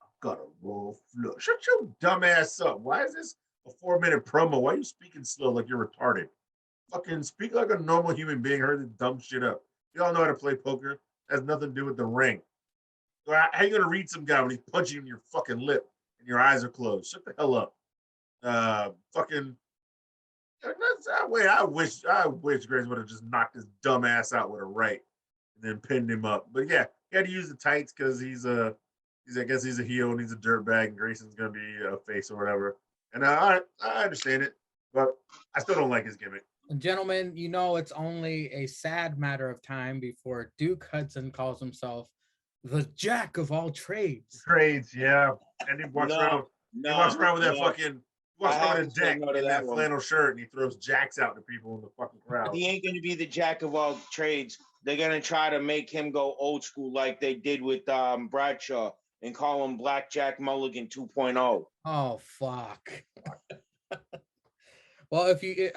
I've got a roll flush. Shut your dumb ass up. Why is this a 4-minute promo? Why are you speaking slow like you're retarded? Fucking speak like a normal human being. Heard this dumb shit up. You all know how to play poker. It has nothing to do with the ring. So how you gonna read some guy when he's punching you in your fucking lip and your eyes are closed? Shut the hell up. Fucking. I wish Grace would have just knocked his dumb ass out with a right and then pinned him up. But yeah, he had to use the tights because I guess he's a heel and he's a dirtbag, and Grayson's gonna be a face or whatever. And I understand it, but I still don't like his gimmick. And gentlemen, it's only a sad matter of time before Duke Hudson calls himself the jack of all trades. Yeah. And he walks around with that fucking deck in that flannel shirt, and he throws jacks out to people in the fucking crowd. He ain't gonna be the jack of all trades. They're gonna try to make him go old school like they did with Bradshaw and call him Blackjack Mulligan 2.0. Oh fuck. Well, if you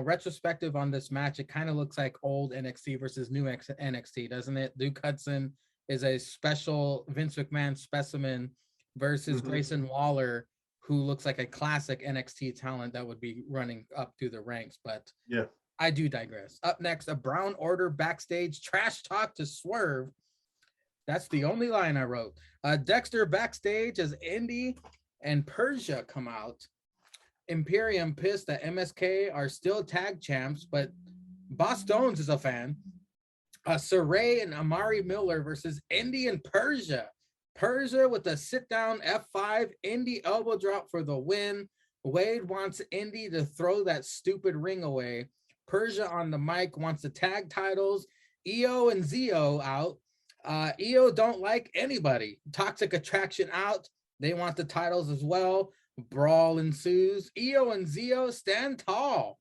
retrospective on this match, it kind of looks like old NXT versus new NXT, doesn't it? Duke Hudson is a special Vince McMahon specimen versus Grayson Waller, who looks like a classic NXT talent that would be running up through the ranks. But yeah, I do digress. Up next, a Brown Order backstage trash talk to Swerve. That's the only line I wrote. Dexter backstage as Indy and Persia come out. Imperium pissed that MSK are still tag champs, but Bostonz is a fan. Saray and Amari Miller versus Indy and Persia. Persia with a sit-down F5, Indy elbow drop for the win. Wade wants Indy to throw that stupid ring away. Persia on the mic wants the tag titles. EO and Zio out. EO don't like anybody. Toxic Attraction out. They want the titles as well. Brawl ensues. EO and Zio stand tall.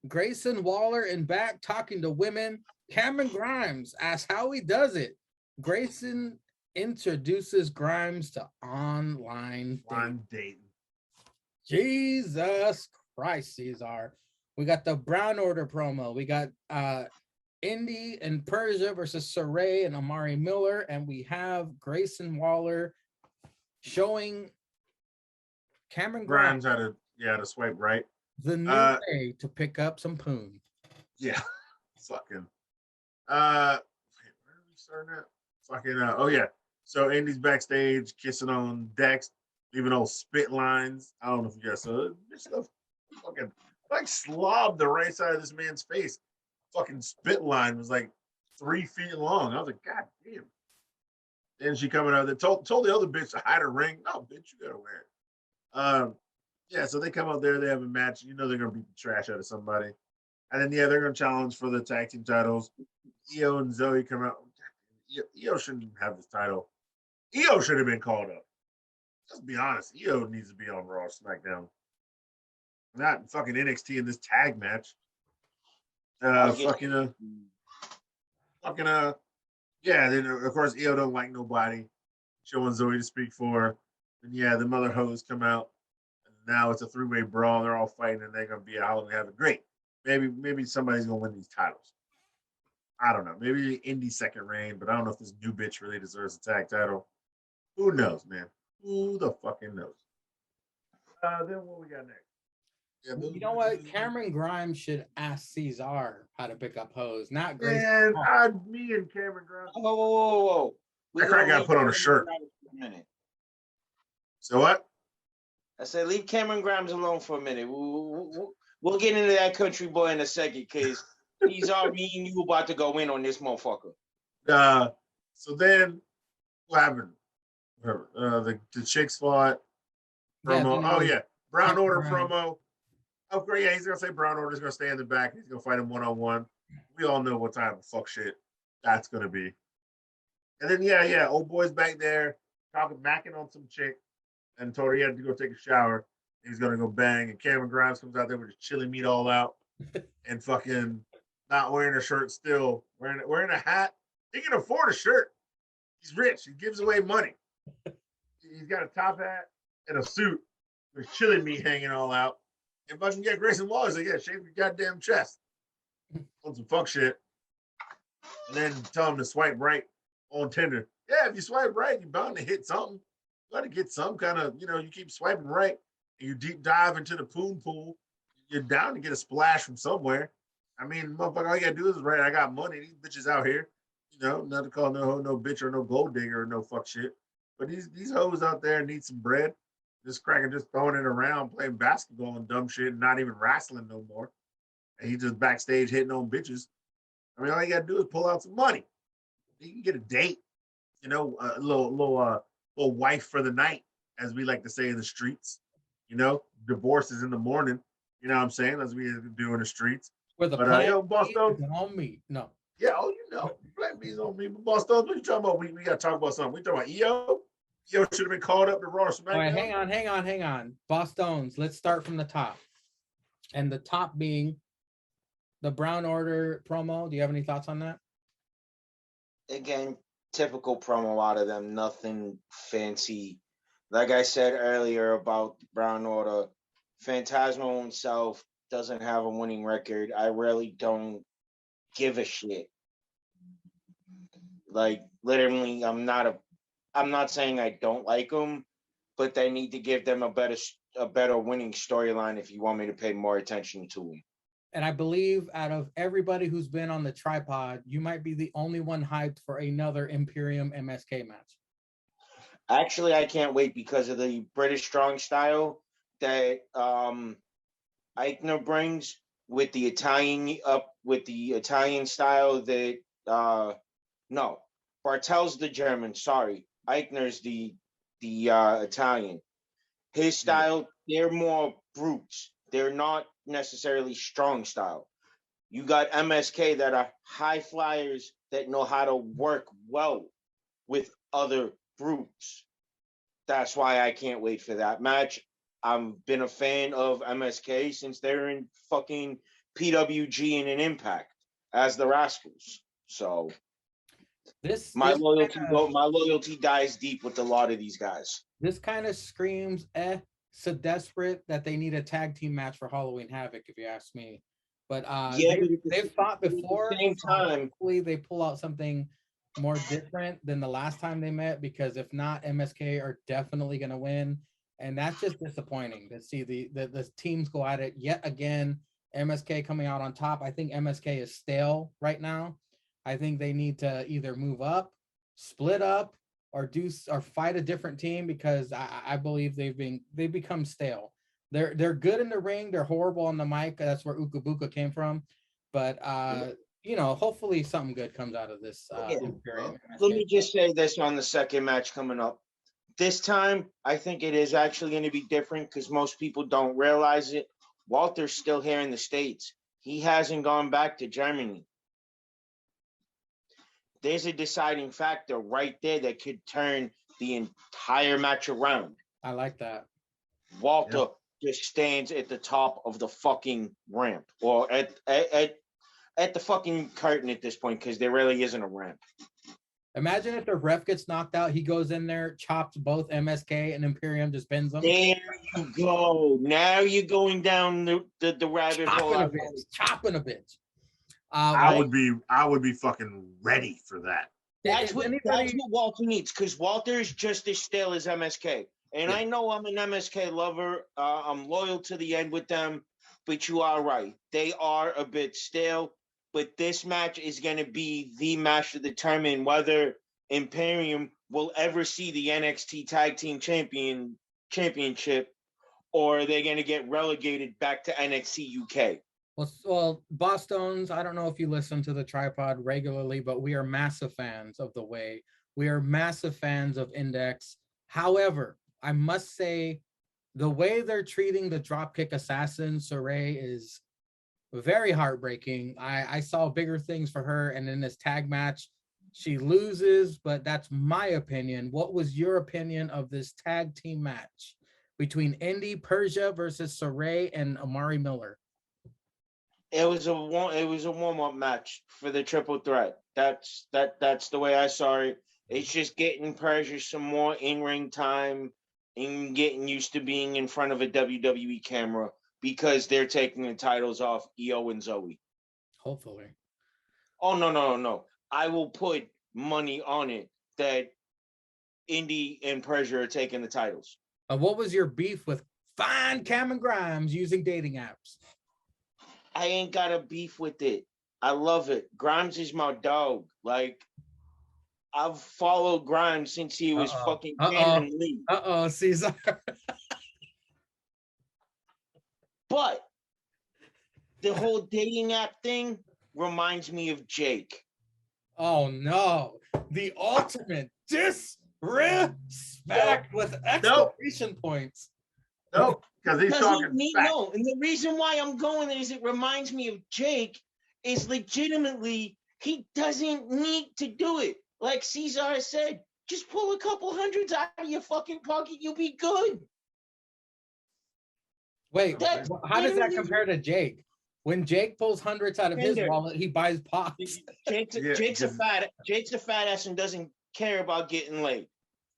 Grayson Waller in back talking to women. Cameron Grimes asks how he does it. Grayson introduces Grimes to online dating. Jesus Christ, Cesar. We got the Brown Order promo. We got Indy and Persia versus Saray and Amari Miller. And we have Grayson Waller showing Cameron Grimes had to swipe right. the new way to pick up some poon. Yeah. Fucking. Where are we starting at? Fucking. Oh, yeah. So Indy's backstage kissing on Dex, leaving old spit lines. I don't know if you guys saw it. This stuff fucking like slobbed the right side of this man's face. Fucking spit line was like 3 feet long. I was like, God damn. Then she coming out there, told the other bitch to hide her ring. No, bitch, you gotta wear it. Yeah, so they come out there, they have a match. You know they're gonna beat the trash out of somebody. And then they're gonna challenge for the tag team titles. Io and Zoe come out. Io shouldn't have this title. Io should have been called up. Let's be honest. Io needs to be on Raw, SmackDown. Not fucking NXT in this tag match. Yeah, then of course Io don't like nobody. Showing Zoe to speak for her. And yeah, the mother hoes come out. And now it's a 3-way brawl. They're all fighting and they're gonna be out and have it great. Maybe somebody's gonna win these titles. I don't know. Maybe Indy's second reign, but I don't know if this new bitch really deserves a tag title. Who knows, man? Who the fucking knows? Then what we got next? Yeah, you know what? Cameron Grimes should ask Cesar how to pick up hoes, not Grace. Man, me and Cameron Grimes. Whoa. That crack got put on a shirt. So what? I said, leave Cameron Grimes alone for a minute. We'll get into that country boy in a second, because Cesar, me and you about to go in on this motherfucker. So then what happened? The chicks fought. Promo. Yeah, Brown Order promo. Oh, great. Yeah, he's going to say Brown Order's going to stay in the back. He's going to fight him one-on-one. We all know what type of fuck shit that's going to be. And then, yeah, old boy's back there macking on some chick and told her he had to go take a shower. He's going to go bang. And Cameron Grimes comes out there with his chili meat all out and fucking not wearing a shirt still, wearing a hat. He can afford a shirt. He's rich. He gives away money. He's got a top hat and a suit with chili meat hanging all out. And fucking get Grayson Waller, like, yeah, shave your goddamn chest on some fuck shit. And then tell him to swipe right on Tinder. Yeah, if you swipe right, you're bound to hit something. You got to get some kind of, you keep swiping right and you deep dive into the poon pool. You're down to get a splash from somewhere. I mean, motherfucker, all you got to do is right. I got money. These bitches out here, not to call no hoe, no bitch or no gold digger or no fuck shit. But these hoes out there need some bread. Just cracking, just throwing it around, playing basketball and dumb shit, and not even wrestling no more. And he just backstage hitting on bitches. I mean, all you gotta do is pull out some money. You can get a date, a little wife for the night, as we like to say in the streets. Divorce is in the morning. You know what I'm saying? As we do in the streets. With the Bostonz on me. No. Yeah, black bees on me. But Bostonz, what you talking about? We got to talk about something. We talking about EO. Io should have been called up to Raw SmackDown. All right, hang on. Bostonz, let's start from the top. And the top being the Brown Order promo. Do you have any thoughts on that? Again, typical promo out of them. Nothing fancy. Like I said earlier about Brown Order, Phantasmo himself doesn't have a winning record. I really don't give a shit. Like, literally, I'm not saying I don't like them, but they need to give them a better winning storyline if you want me to pay more attention to them. And I believe out of everybody who's been on the tripod, you might be the only one hyped for another Imperium MSK match. Actually, I can't wait because of the British strong style that Eichner brings with the Italian style that no, Bartel's the German, sorry. Eichner's the Italian. His style, they're more brutes. They're not necessarily strong style. You got MSK that are high flyers that know how to work well with other brutes. That's why I can't wait for that match. I've been a fan of MSK since they're in fucking PWG and an Impact. as the Rascals. So my this loyalty dies deep with a lot of these guys. This kind of screams so desperate that they need a tag team match for Halloween Havoc, if you ask me. But they've fought before. At the same time, hopefully they pull out something more different than the last time they met, because if not, MSK are definitely going to win, and that's just disappointing to see the teams go at it yet again. MSK coming out on top. I think MSK is stale right now. I think they need to either move up, split up, or fight a different team, because I believe they've become stale. They're good in the ring. They're horrible on the mic. That's where Ukabuka came from. But hopefully something good comes out of this. Let me just say this on the second match coming up. This time, I think it is actually going to be different because most people don't realize it. Walter's still here in the States. He hasn't gone back to Germany. There's a deciding factor right there that could turn the entire match around. I like that. Walter just stands at the top of the fucking ramp, or at the fucking curtain at this point, because there really isn't a ramp. Imagine if the ref gets knocked out, he goes in there, chops both MSK and Imperium, just bends them. There you go. Now you're going down the rabbit hole. Chopping a bitch. I would be fucking ready for that. That's what Walter needs, because Walter is just as stale as MSK. And I know I'm an MSK lover. I'm loyal to the end with them, but you are right. They are a bit stale. But this match is going to be the match to determine whether Imperium will ever see the NXT Tag Team Championship, or are they going to get relegated back to NXT UK? Well, Bostonz, I don't know if you listen to the Tripod regularly, but we are massive fans of The Way. We are massive fans of Index. However, I must say the way they're treating the Dropkick Assassin, Saray, is very heartbreaking. I saw bigger things for her, and in this tag match, she loses, but that's my opinion. What was your opinion of this tag team match between Indy Persia versus Saray and Amari Miller? It was a warm-up match for the triple threat. That's the way I saw it. It's just getting Persia some more in-ring time and getting used to being in front of a WWE camera, because they're taking the titles off Io and Zoe. Hopefully. Oh, no. I will put money on it that Indy and Persia are taking the titles. What was your beef with fine Cameron Grimes using dating apps? I ain't got a beef with it. I love it. Grimes is my dog. Like, I've followed Grimes since he was fucking Cameron Lee. Caesar. But the whole dating app thing reminds me of Jake. Oh no, the ultimate disrespect with exclamation points. Nope, because he's talking back. No, and the reason why I'm going is it reminds me of Jake is legitimately he doesn't need to do it. Like Cesar said, just pull a couple hundreds out of your fucking pocket, you'll be good. Wait, how does that compare to Jake? When Jake pulls hundreds out of his wallet, he buys pops. Jake's a fat ass and doesn't care about getting laid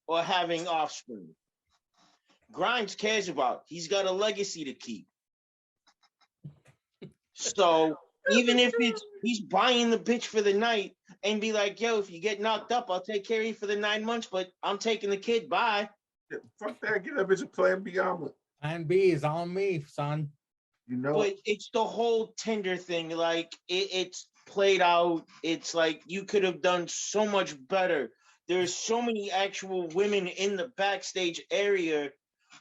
or having offspring. Grimes cares about. He's got a legacy to keep. So even if he's buying the bitch for the night and be like, yo, if you get knocked up, I'll take care of you for the 9 months, but I'm taking the kid. Bye. Yeah, fuck that. Give that bitch a Plan B omelet. Plan B is on me, son. You know, but it's the whole Tinder thing. Like it's played out. It's like you could have done so much better. There's so many actual women in the backstage area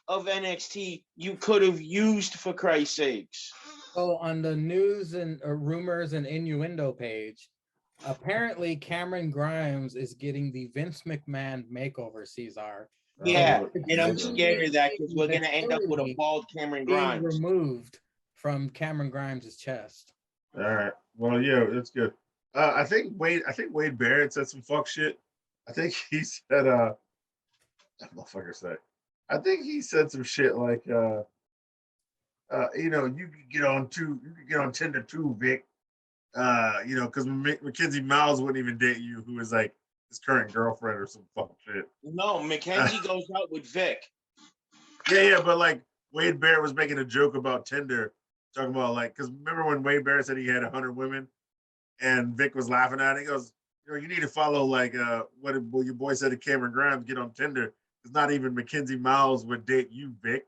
of NXT you could have used, for Christ's sakes. So on the news and rumors and innuendo page, apparently Cameron Grimes is getting the Vince McMahon makeover, Cesar. Yeah, and I'm scared of that because we're gonna end up with a bald Cameron Grimes removed from Cameron Grimes' chest. All right. Well, yeah, that's good. I think Wade Barrett said some fuck shit. I think he said that motherfucker said. I think he said some shit like you could get on Tinder too, Vic. Because Mackenzie Miles wouldn't even date you, who is like his current girlfriend or some fuck shit. No, Mackenzie goes out with Vic. Yeah, but like Wade Barrett was making a joke about Tinder, talking about like, because remember when Wade Barrett said he had 100 women, and Vic was laughing at it. He goes, you need to follow like what your boy said to Cameron Grimes, get on Tinder. It's not even Mackenzie Miles would date you, Vic.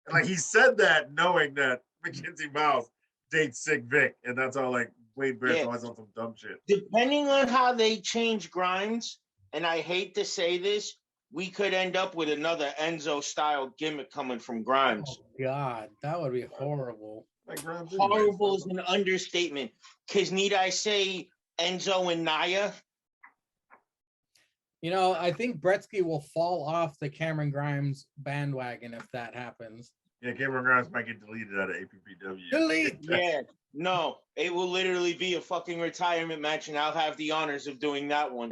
And like he said that knowing that Mackenzie Miles dates sick Vic, and that's all like Wade Barrett's always on some dumb shit. Depending on how they change Grimes, and I hate to say this, we could end up with another Enzo style gimmick coming from Grimes. Oh God, that would be horrible. Like Horrible is an understatement. Because need I say Enzo and Nia? I think Bretsky will fall off the Cameron Grimes bandwagon if that happens. Yeah, Cameron Grimes might get deleted out of APPW. Delete! Yeah, no, it will literally be a fucking retirement match, and I'll have the honors of doing that one.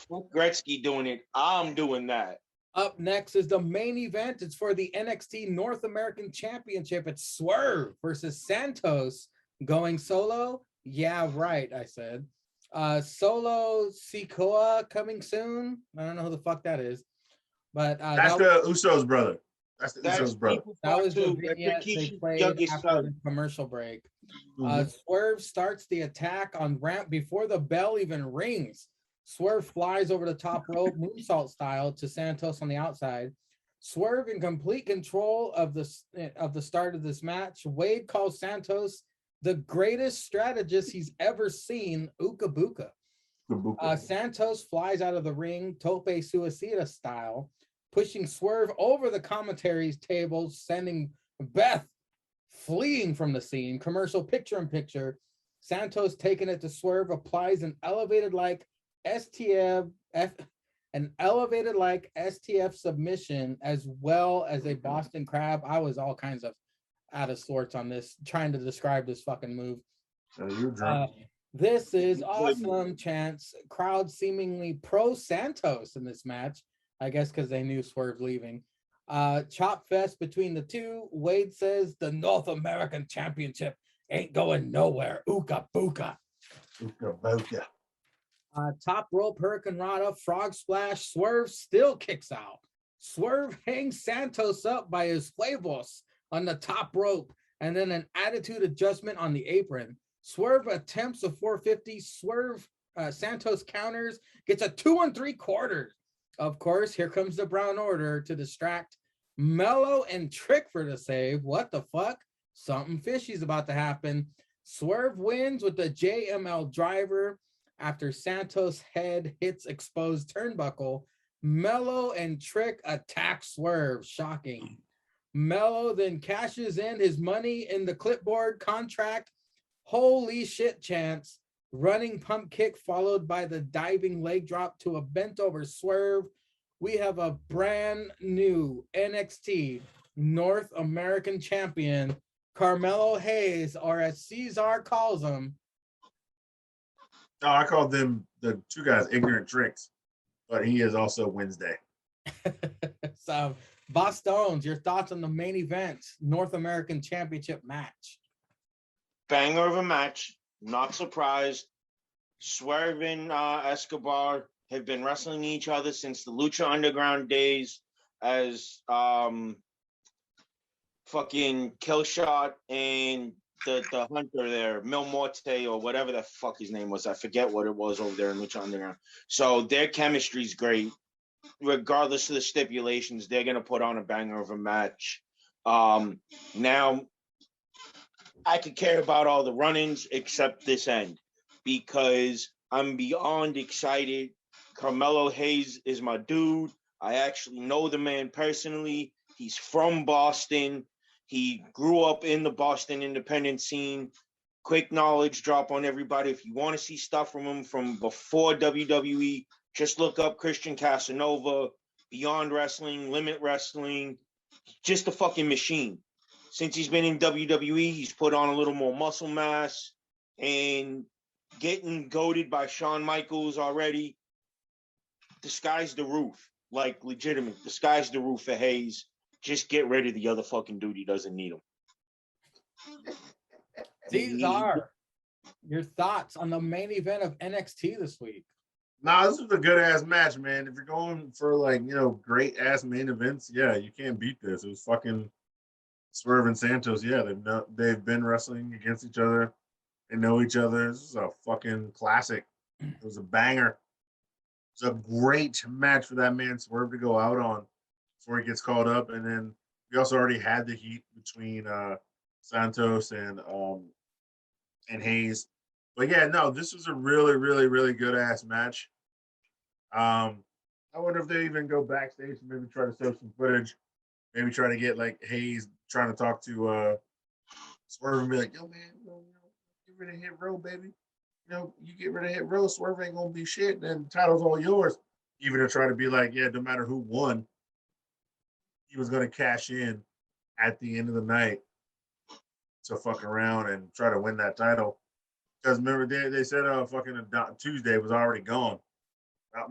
Fuck Gretzky doing it. I'm doing that. Up next is the main event. It's for the NXT North American Championship. It's Swerve versus Santos going solo. Yeah, right, I said. Solo Sikoa coming soon. I don't know who the fuck that is. But that's the Usos brother. That's the Usos brother. That was the vignette they played after the commercial break. Swerve starts the attack on ramp before the bell even rings. Swerve flies over the top rope, moonsault style, to Santos on the outside. Swerve in complete control of the start of this match. Wade calls Santos the greatest strategist he's ever seen, Uka Buka. Santos flies out of the ring, tope suicida style, pushing Swerve over the commentary's table, sending Beth fleeing from the scene. Commercial picture-in-picture. Santos taking it to Swerve, applies an elevated like STF submission, as well as a Boston Crab. I was all kinds of out of sorts on this, trying to describe this fucking move. This is awesome chants. Crowd seemingly pro Santos in this match, I guess because they knew Swerve leaving. Chop fest between the two. Wade says the North American Championship ain't going nowhere. Uka Buka. Uka Buka. Top rope Hurricane Rana, frog splash. Swerve still kicks out. Swerve hangs Santos up by his huevos on the top rope, and then an attitude adjustment on the apron. Swerve attempts a 450. Santos counters, gets a 2 3/4. Of course, here comes the Brown Order to distract Mello and Trick for the save. What the fuck? Something fishy's about to happen. Swerve wins with the JML driver after Santos' head hits exposed turnbuckle. Mello and Trick attack Swerve. Shocking. Mello then cashes in his money in the clipboard contract. Holy shit chance. Running pump kick followed by the diving leg drop to a bent over Swerve. We have a brand new NXT North American champion, Carmelo Hayes, or as Cesar calls him. Oh, I called them the two guys ignorant tricks, but he is also Wednesday. So, Bostonz, your thoughts on the main event, North American Championship match? Banger of a match. Not surprised. Swerve and Escobar have been wrestling each other since the Lucha Underground days as fucking Killshot and the hunter there, Mil Morte or whatever the fuck his name was. I forget what it was over there in Lucha Underground. So their chemistry's great. Regardless of the stipulations, they're going to put on a banger of a match. Now, I could care about all the run-ins except this end because I'm beyond excited. Carmelo Hayes is my dude. I actually know the man personally. He's from Boston. He grew up in the Boston independent scene. Quick knowledge drop on everybody. If you want to see stuff from him from before WWE, just look up Christian Casanova, Beyond Wrestling, Limit Wrestling. Just a fucking machine. Since he's been in WWE, he's put on a little more muscle mass and getting goaded by Shawn Michaels already. The sky's the roof. Like, legitimate. The sky's the roof for Hayes. Just get rid of the other fucking dude. He doesn't need him. These are. Your thoughts on the main event of NXT this week? Nah, this was a good ass match, man. If you're going for like, great ass main events, yeah, you can't beat this. It was fucking Swerve and Santos. Yeah, they've been wrestling against each other. They know each other. This is a fucking classic. It was a banger. It's a great match for that man Swerve to go out on before he gets called up. And then we also already had the heat between Santos and Hayes. But yeah, no, this was a really, really, really good ass match. I wonder if they even go backstage and maybe try to show some footage. Maybe try to get like Hayes trying to talk to Swerve and be like, yo man, get rid of Hit Row, baby. You get rid of Hit Row, Swerve ain't gonna be shit, and the title's all yours. Even to try to be like, yeah, no matter who won, he was gonna cash in at the end of the night to fuck around and try to win that title. Because remember, they said fucking Tuesday was already gone.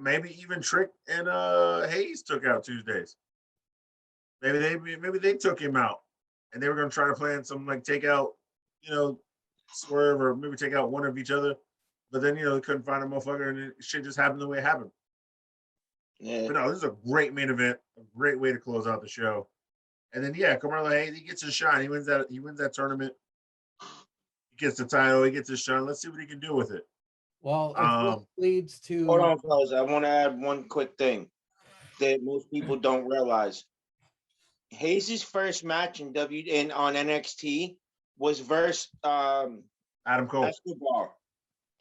Maybe even Trick and Hayes took out Tuesdays. Maybe they took him out, and they were gonna try to plan some like take out, Swerve or maybe take out one of each other. But then they couldn't find a motherfucker, and shit just happened the way it happened. Yeah. But no, this is a great main event, a great way to close out the show. And then Carmelo Hayes, he gets his shine. He wins that tournament. He gets the title. He gets his shine. Let's see what he can do with it. Well, if this leads to hold on, fellas. I want to add one quick thing that most people don't realize. Hayes' first match on NXT was versus Adam Cole. Escobar.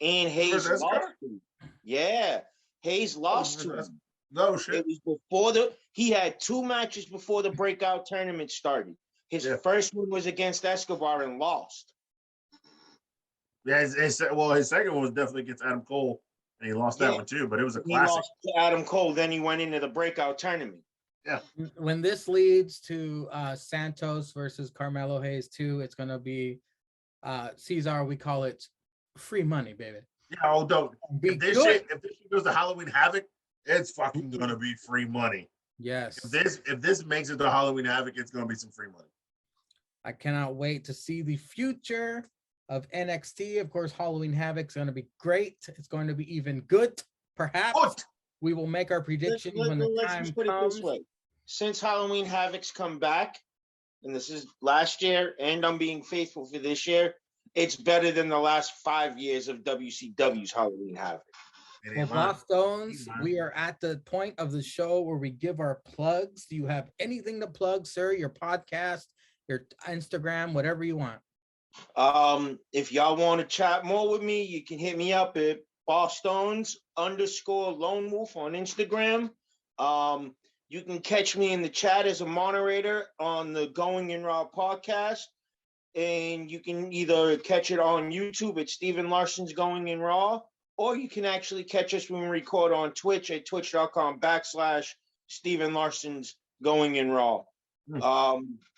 And Hayes lost to him. Yeah. Hayes lost to him. No shit. It was he had 2 matches before the breakout tournament started. His first one was against Escobar and lost. Yeah, his second one was definitely against Adam Cole, and he lost that one too, but it was a classic. He lost to Adam Cole, then he went into the breakout tournament. Yeah. When this leads to Santos versus Carmelo Hayes 2, it's going to be Cesar, we call it free money, baby. Yeah, don't. If this shit goes to Halloween Havoc, it's fucking gonna be free money. Yes. If this makes it to Halloween Havoc, it's gonna be some free money. I cannot wait to see the future of NXT. Of course, Halloween Havoc is going to be great. It's going to be even good. Perhaps we will make our prediction when the time comes. Since Halloween Havoc's come back, and this is last year, and I'm being faithful for this year, it's better than the last 5 years of WCW's Halloween Havoc. Well, Bostonz, we are at the point of the show where we give our plugs. Do you have anything to plug, sir? Your podcast, your Instagram, whatever you want. If y'all want to chat more with me, you can hit me up at Bostonz_Lone Wolf on Instagram. You can catch me in the chat as a moderator on the Going in Raw podcast. And you can either catch it on YouTube at Steven Larson's Going in Raw, or you can actually catch us when we record on Twitch at twitch.com/Steven Larson's Going in Raw.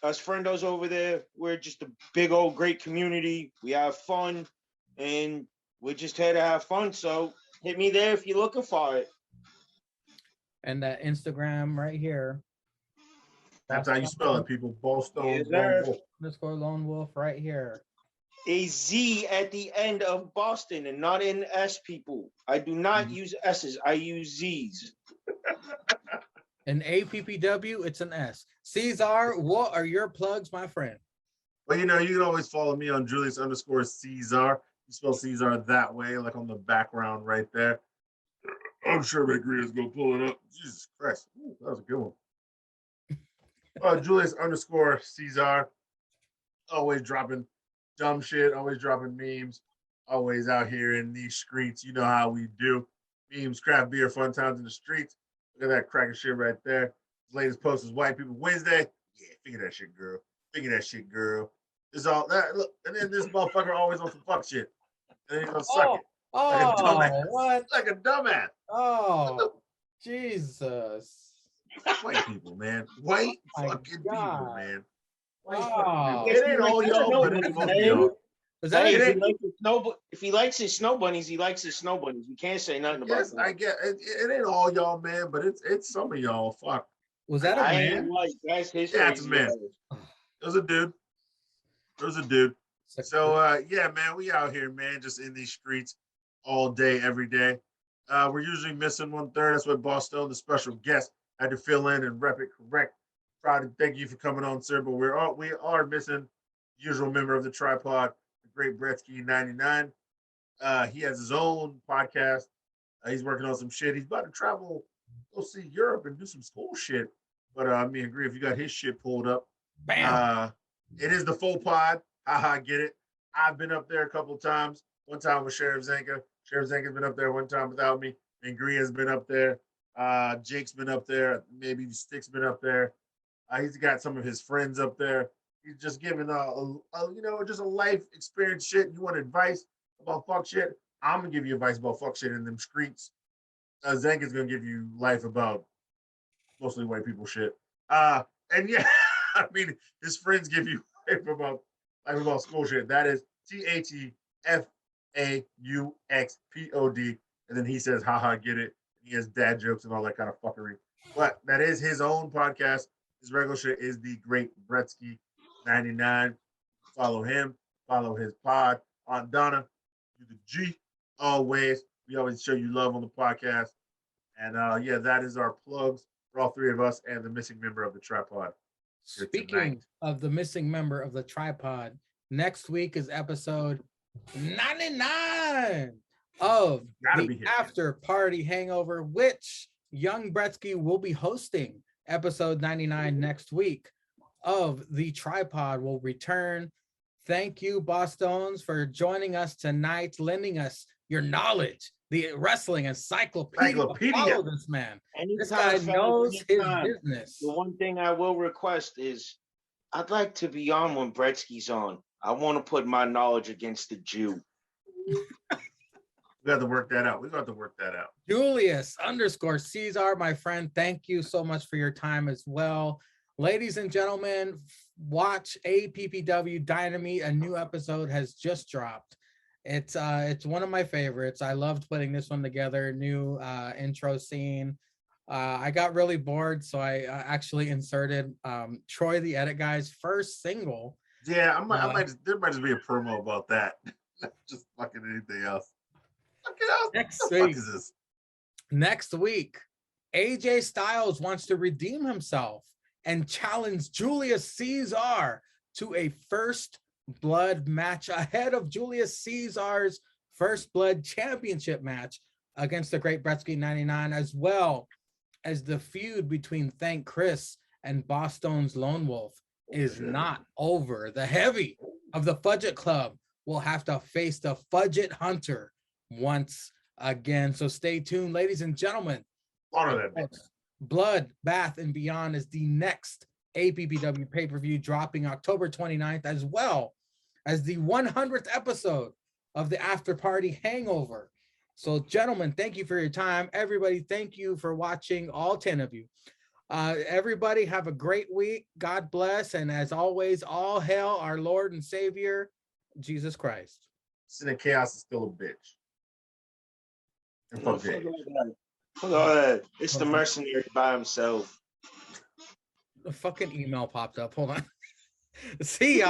Us friendos over there, we're just a big old great community. We have fun, and we're just here to have fun. So hit me there if you're looking for it. And that Instagram right here. That's how you spell it, people. Bostonz _Lone Wolf right here. A Z at the end of Boston and not in S, people. I do not use S's. I use Z's. An APPW, it's an S. Cesar, what are your plugs, my friend? Well, you can always follow me on Julius_Cesar. You spell Cesar that way, like on the background right there. I'm sure McGreer's going to pull it up. Jesus Christ. Ooh, that was a good one. Julius_Cesar. Always dropping dumb shit, always dropping memes, always out here in these streets. You know how we do. Memes, craft beer, fun times in the streets. Look at that cracking shit right there. His latest post is White People Wednesday. Yeah, figure that shit, girl. Figure that shit, girl. It's all that. Look, and then this motherfucker always on some fuck shit. And then he's gonna suck it. Like a dumbass. What? Like a dumbass. Oh, Jesus. White people, man. White fucking people, man. Oh. It ain't all y'all, but it's most of y'all. If he likes his snow bunnies, he likes his snow bunnies. We can't say nothing about that. I get it. It ain't all y'all, man, but it's some of y'all. Fuck. Was that a man? That's his yeah, it's a man. It was a dude. So yeah, man, we out here, man, just in these streets all day, every day. We're usually missing 1/3. That's what Bostonz, the special guest, had to fill in and rep it correct. Try to thank you for coming on, sir. But we are missing the usual member of the tripod, the great Bretsky 99. He has his own podcast. He's working on some shit. He's about to travel, go see Europe and do some school shit. But me and Agree, if you got his shit pulled up, Bam. it is the full pod. Haha, get it. I've been up there a couple of times. One time with Sheriff Zanka. Sheriff Zanka's been up there one time without me. And Gree has been up there. Jake's been up there. Maybe Stick's been up there. He's got some of his friends up there. He's just giving just a life experience shit. You want advice about fuck shit? I'm gonna give you advice about fuck shit in them streets. Zanka's gonna give you life about mostly white people shit. And yeah, I mean, his friends give you life about school shit. That is TATFAUXPOD. And then he says, haha, get it. He has dad jokes and all that kind of fuckery. But that is his own podcast. His regular shit is the great Bretsky 99. Follow him. Follow his pod. Aunt Donna, do the G always. We always show you love on the podcast. And yeah, that is our plugs for all three of us and the missing member of the tripod. Speaking of the missing member of the tripod, next week is episode 99 of the After Party Hangover, which young Bretsky will be hosting. Episode 99 next week of the tripod will return. Thank you, Bostonz, for joining us tonight, lending us your knowledge, the wrestling encyclopedia. Follow this man. This guy knows his business. The one thing I will request is I'd like to be on when Bretsky's on. I want to put my knowledge against the Jew. We got to work that out. Julius_Caesar, my friend, thank you so much for your time as well. Ladies and gentlemen, watch APPW Dynamite. A new episode has just dropped. It's one of my favorites. I loved putting this one together. New intro scene. I got really bored, so I actually inserted Troy the Edit Guy's first single. Yeah, there might just be a promo about that. Just fucking anything else. Next week, AJ Styles wants to redeem himself and challenge Julius Caesar to a first blood match ahead of Julius Caesar's first blood championship match against the great Bretsky 99, as well as the feud between Thank Chris and Bostonz Lone Wolf is not over. The heavy of the Fudget Club will have to face the Fudget Hunter once again. So stay tuned, ladies and gentlemen. Blood, Bath, and Beyond is the next APPW pay-per-view dropping October 29th, as well as the 100th episode of the After Party Hangover. So, gentlemen, thank you for your time. Everybody, thank you for watching, all 10 of you. Everybody have a great week. God bless. And as always, all hail our Lord and Savior, Jesus Christ. Sin and Chaos is still a bitch. And fuck that. It's the mercenary by himself. The fucking email popped up. Hold on. See y'all.